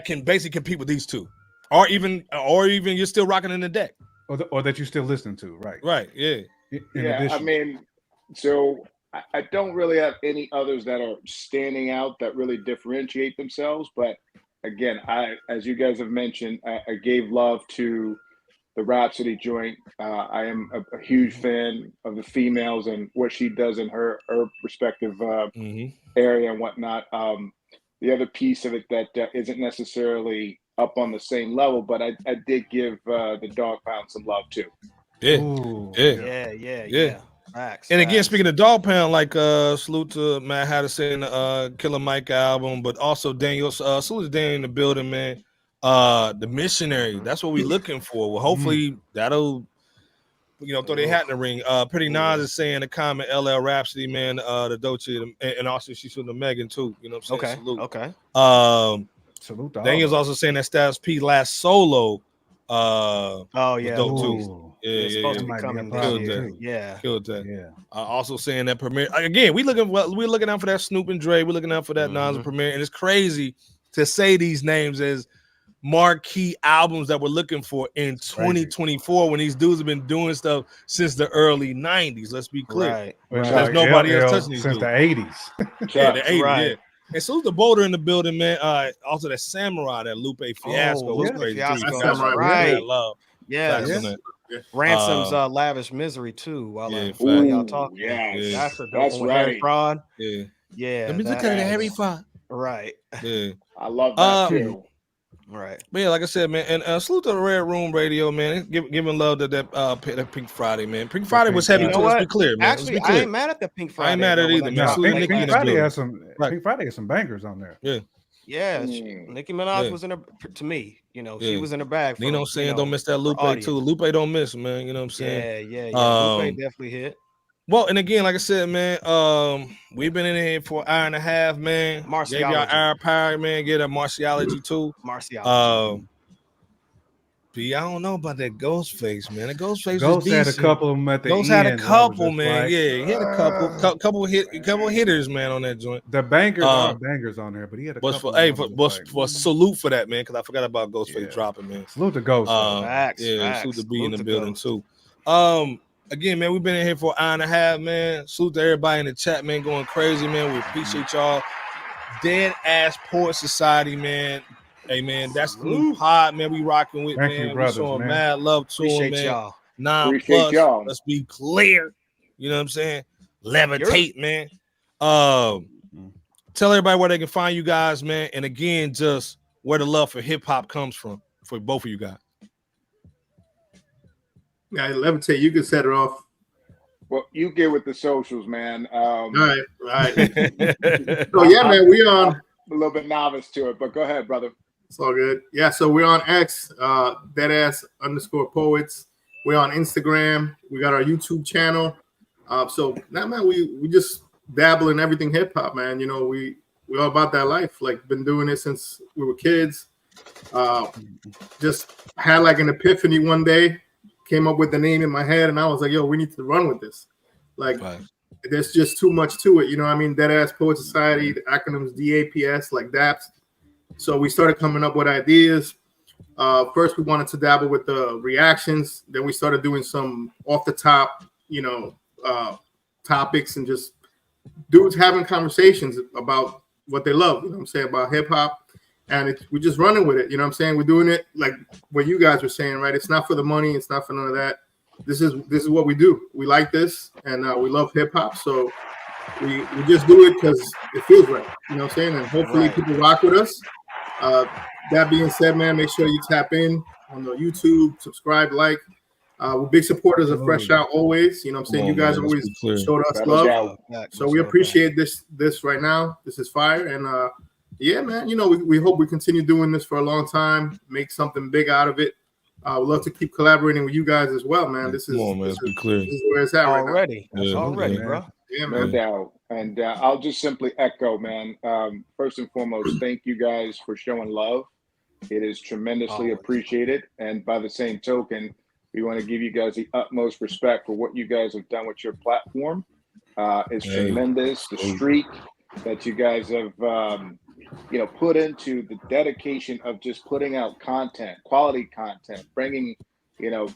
can basically compete with these two, or even you're still rocking in the deck, or that you still listen to, right? Right. Yeah. Yeah. I mean, so I don't really have any others that are standing out that really differentiate themselves, but again, as you guys have mentioned, I gave love to the Rhapsody joint. I am a huge fan of the females and what she does in her respective area and whatnot. The other piece of it that isn't necessarily up on the same level, but I did give the Dog Pound some love too. Yeah. Ooh, yeah. Facts, and again, speaking of Dog Pound, like salute to Matt Hatterson, Killer Mike album, but also Daniel, salute to Daniel in the building, man. The Missionary, that's what we're looking for. Well, hopefully that'll, throw their hat in the ring. Pretty Nas is saying the comment, LL Rhapsody, man, the Dochi, and also she's with the Megan too. You know what I'm saying? Salute. Okay. Salute. Daniel's also saying that Status P last solo. Dope too. It's supposed to be coming this year. Killed that. Yeah. Also saying that premiere again. We're looking out for that Snoop and Dre. We're looking out for that Nas premiere, and it's crazy to say these names as marquee albums that we're looking for in 2024 when these dudes have been doing stuff since the early 90s. Let's be clear. Right. There's nobody else touching these since dudes. the 80s. Yeah, the 80s. Right. Yeah. And so the Boulder in the building, man. Also that Samurai, that Lupe Fiasco was crazy. Fiasco. Right. Love. Yeah. Ransom's Lavish Misery too. While y'all talk, that's a dope that's one. right. Harry Fraud. Yeah. Let me look at the Harry Fraud. Right. Yeah. I love that too. Right. But yeah, like I said, man, and salute to the Red Room Radio, man. Giving love to that Pink Friday, man. Pink Friday was heavy too. Let's be clear, man. Actually, I ain't mad at the Pink Friday. I ain't mad at it either, man. Pink Friday has some bangers on there. Yeah. Yeah, Nicki Minaj was in her. To me, she was in her bag. Nino saying don't miss that Lupe too. Lupe don't miss, man. You know what I'm saying? Yeah. Lupe definitely hit. Well, and again, like I said, man, we've been in here for an hour and a half, man. Martiology. Gave y'all our power, man. Get a Martiology too. Martiology. B, I don't know about that Ghostface, man. The Ghostface Ghost was decent. had a couple of them at the Ghost end. had a couple, man. Like, yeah, he had a couple hitters, man, on that joint. The bangers are bangers on there, but he had a couple. For salute for that, man, because I forgot about Ghostface dropping, man. Salute to Ghost. Facts. Salute to be in the building too. Again, man, we've been in here for an hour and a half, man. Salute to everybody in the chat, man, going crazy, man. We appreciate y'all. Deadass Poet Society, man. Hey, man, that's the new pod, man. We rocking with, Thank man. you, brothers, we showing man. mad love to Appreciate him, man. y'all. 9+. Let's be clear. You know what I'm saying? Levitate, man. Tell everybody where they can find you guys, man. And again, just where the love for hip hop comes from for both of you guys. Yeah, Levitate, you can set it off. Well, you get with the socials, man. All right. So yeah, man, we on a little bit novice to it, but go ahead, brother. It's all good. Yeah, so we're on X, Deadass_poets. We're on Instagram. We got our YouTube channel. So now, man, we just dabble in everything hip hop, man. We all about that life. Like, been doing it since we were kids. Just had like an epiphany one day, came up with the name in my head, and I was like, yo, we need to run with this. Like, there's just too much to it. You know what I mean? Deadass Poet Society, the acronyms DAPS, like DAPS. So we started coming up with ideas. First, we wanted to dabble with the reactions. Then we started doing some off the top, topics and just dudes having conversations about what they love. You know what I'm saying? About hip hop. And we're just running with it. You know what I'm saying? We're doing it like what you guys were saying, right? It's not for the money. It's not for none of that. This is what we do. We like this, and we love hip hop. So we just do it because it feels right. You know what I'm saying? And hopefully people rock with us. That being said, man, make sure you tap in on the YouTube, subscribe, like. We're big supporters of Fresh Out always. You know what I'm saying? You guys always showed us love. So we appreciate this right now. This is fire. And yeah, man, we hope we continue doing this for a long time, make something big out of it. We'd love to keep collaborating with you guys as well, man. This is where it's at already. Right now. That's already, bro. Yeah, man. No doubt. And I'll just simply echo, man. First and foremost, thank you guys for showing love. It is tremendously appreciated. And by the same token, we want to give you guys the utmost respect for what you guys have done with your platform. It's tremendous. The streak that you guys have, put into the dedication of just putting out content, quality content, bringing,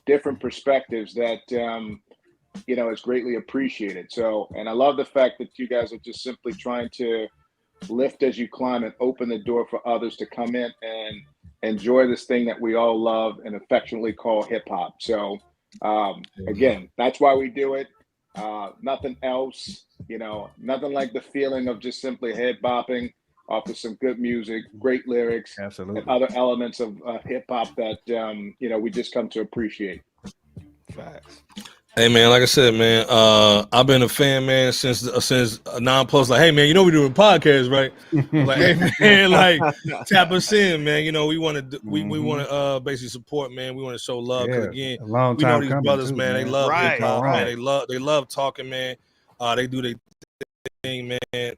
different perspectives that, is greatly appreciated. So, and I love the fact that you guys are just simply trying to lift as you climb and open the door for others to come in and enjoy this thing that we all love and affectionately call hip hop. So, again, that's why we do it. Nothing else, nothing like the feeling of just simply head bopping off of some good music, great lyrics, and other elements of hip hop that, we just come to appreciate. Facts. Hey man, like I said, man, I've been a fan, man, since Non-Plus. Like, hey man, we doing a podcast, right? I'm like, hey man, like tap us in, man. We want to we want to basically support, man. We want to show love because again, we know these brothers, too, man. They love hip hop, man. They love talking, man. They do their thing, man.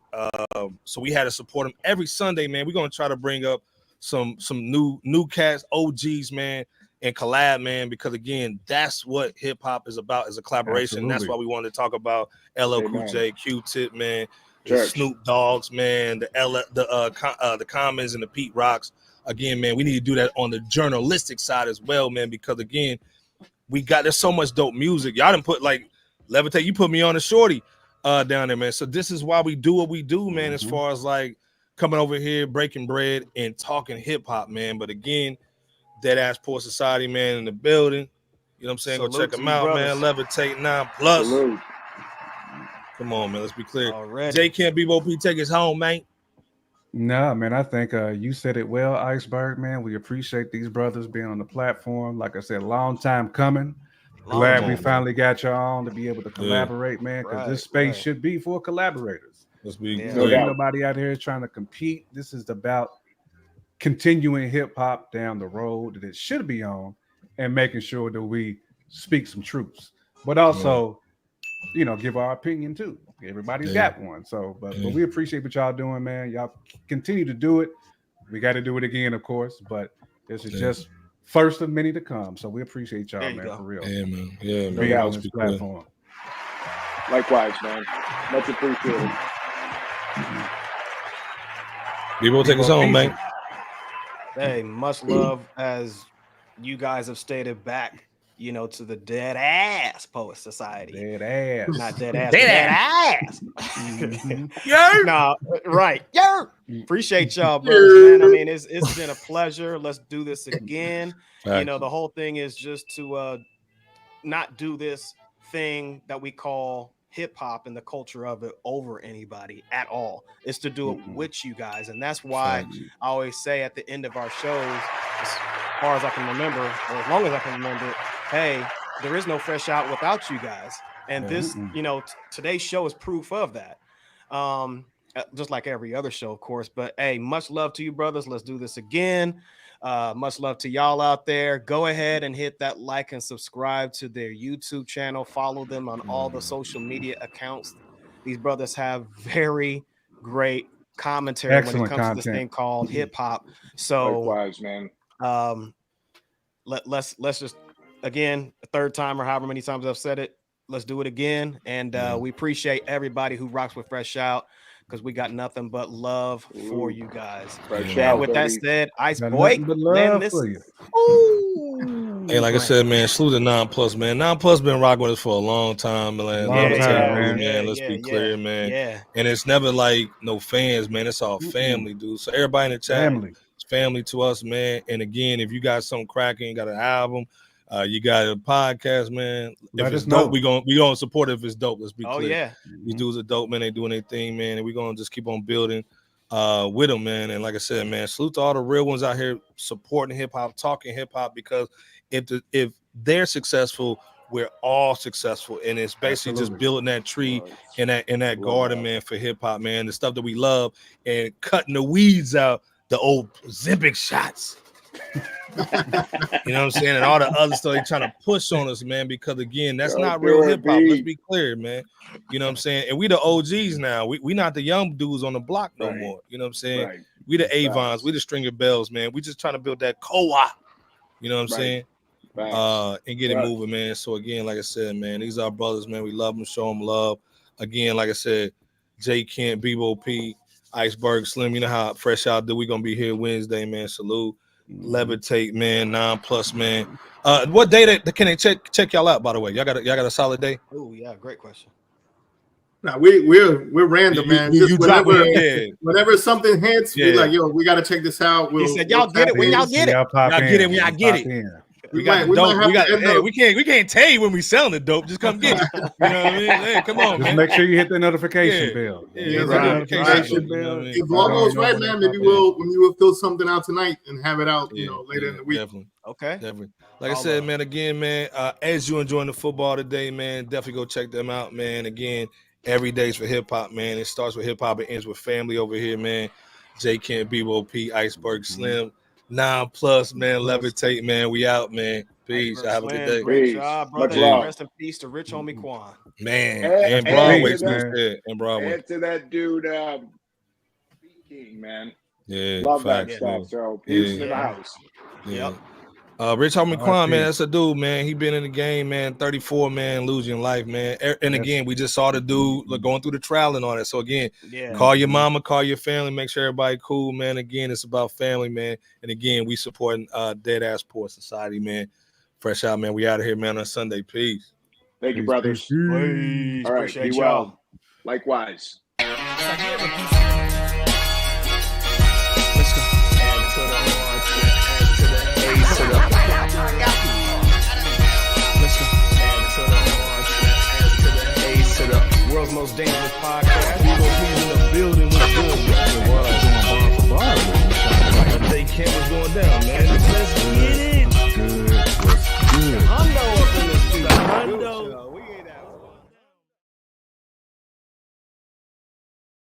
So we had to support them every Sunday, man. We're gonna try to bring up some new cats, OGs, man. And collab, man, because again, that's what hip hop is about, is a collaboration. Absolutely. That's why we wanted to talk about LL Cool J, Q-Tip, man, the Snoop Dogs, man, the Commons and the Pete Rocks. Again, man, we need to do that on the journalistic side as well, man, because again, there's so much dope music. Y'all didn't put like Levitate, you put me on a shorty down there, man. So this is why we do what we do, man, as far as like coming over here, breaking bread and talking hip hop, man. But again, Deadass Poor Society, man, in the building. You know what I'm saying? Go check them out, brothers. Man. Levitate 9+. Salute. Come on, man. Let's be clear. Jay can't be OP. Take us home, man. Nah, man. I think you said it well, Iceberg, man. We appreciate these brothers being on the platform. Like I said, long time coming. Glad we finally got y'all on to be able to collaborate, man, because this space should be for collaborators. Let's be nobody out here trying to compete. This is about continuing hip hop down the road that it should be on, and making sure that we speak some truths, but also, give our opinion too. Everybody's got one. So, but we appreciate what y'all doing, man. Y'all continue to do it. We got to do it again, of course, but this is just first of many to come. So we appreciate y'all, man, for real. Yeah, man. Yeah, man. Being on this platform. Likewise, man. Much appreciated. People take us home, man. Hey, much love, as you guys have stated, back, to the Deadass Poet Society. Deadass. Not Deadass. Deadass. No, right. Appreciate y'all, brothers, man. I mean, it's been a pleasure. Let's do this again. The whole thing is just to not do this thing that we call hip hop and the culture of it over anybody at all. It's to do it with you guys. And that's why I always say at the end of our shows, as far as I can remember, or as long as I can remember, hey, there is no Fresh Out without you guys. And this, today's show is proof of that. Just like every other show, of course. But hey, much love to you, brothers. Let's do this again. Much love to y'all out there. Go ahead and hit that like and subscribe to their YouTube channel. Follow them on all the social media accounts. These brothers have very great commentary when it comes to this thing called hip hop. So likewise, man. Let's just, again, a third time or however many times I've said it, let's do it again. And we appreciate everybody who rocks with Fresh Out, because we got nothing but love for you guys. And with that said, Ice Boy, land this. Hey, like I said, man, salute to 9+, man. 9+ been rocking with us for a long time, man. Let's be clear, man. Yeah. And it's never like no fans, man. It's all family, dude. So everybody in the chat, it's family to us, man. And again, if you got something cracking, you got an album, you got a podcast, man. If it's dope, we gonna support it if it's dope. Let's be clear. Oh yeah, these dudes are dope, man. They doing their thing, man, and we gonna just keep on building with them, man. And like I said, man, salute to all the real ones out here supporting hip hop, talking hip hop, because if they're successful, we're all successful, and it's basically just building that tree in that garden, man, for hip hop, man. The stuff that we love, and cutting the weeds out, the old Zimbic shots. You know what I'm saying? And all the other stuff they're trying to push on us, man, because again, that's not real hip hop. Let's be clear, man. You know what I'm saying? And we the OGs now. We not the young dudes on the block no more. You know what I'm saying? We the Avons, we the Stringer Bells, man. We just trying to build that co-op. You know what I'm saying? And get it moving, man. So again, like I said, man, these are our brothers, man. We love them, show them love. Again, like I said, J Kent, Bebo P, Iceberg Slim. You know how Fresh Out do. We gonna be here Wednesday, man. Salute. Levitate, man. 9+, man. What day can they check y'all out, by the way? Y'all got a solid day? Oh yeah, great question. No, we're random, man. Just whenever something hits, we're like, yo, we gotta check this out. He said, y'all get it when y'all get it. Y'all get it when y'all get it. We got dope. We can't tell you when we selling the dope. Just come get it. You know what I mean? Hey, come on, just man. make sure you hit the notification bell. Notification bell. If all goes right, man, maybe we'll fill something out tonight and have it out, later in the week. Definitely. Okay. Definitely. Like I said, man, again, man, as you enjoying the football today, man, definitely go check them out, man. Again, every day's for hip hop, man. It starts with hip hop, it ends with family over here, man. J Kent, Bebo P, Iceberg Slim. 9+, man. Levitate, man. We out, man. Peace. Have a good day. Great job, brother. Rest in peace to Rich Homie Quan. Man, and Broadway, and Broadway. And to that dude, King, man. Yeah, love that stuff. So peace to the house. Yep. Rich Homie Quan, man, that's a dude, man. He been in the game, man. 34, man, losing life, man. And again, we just saw the dude going through the trial and all that. So again, call your mama, call your family, make sure everybody cool, man. Again, it's about family, man. And again, we supporting Deadass Poor Society, man. Fresh Out, man. We out of here, man, on Sunday. Peace. Thank you, brothers. Peace. All right, be well. Likewise.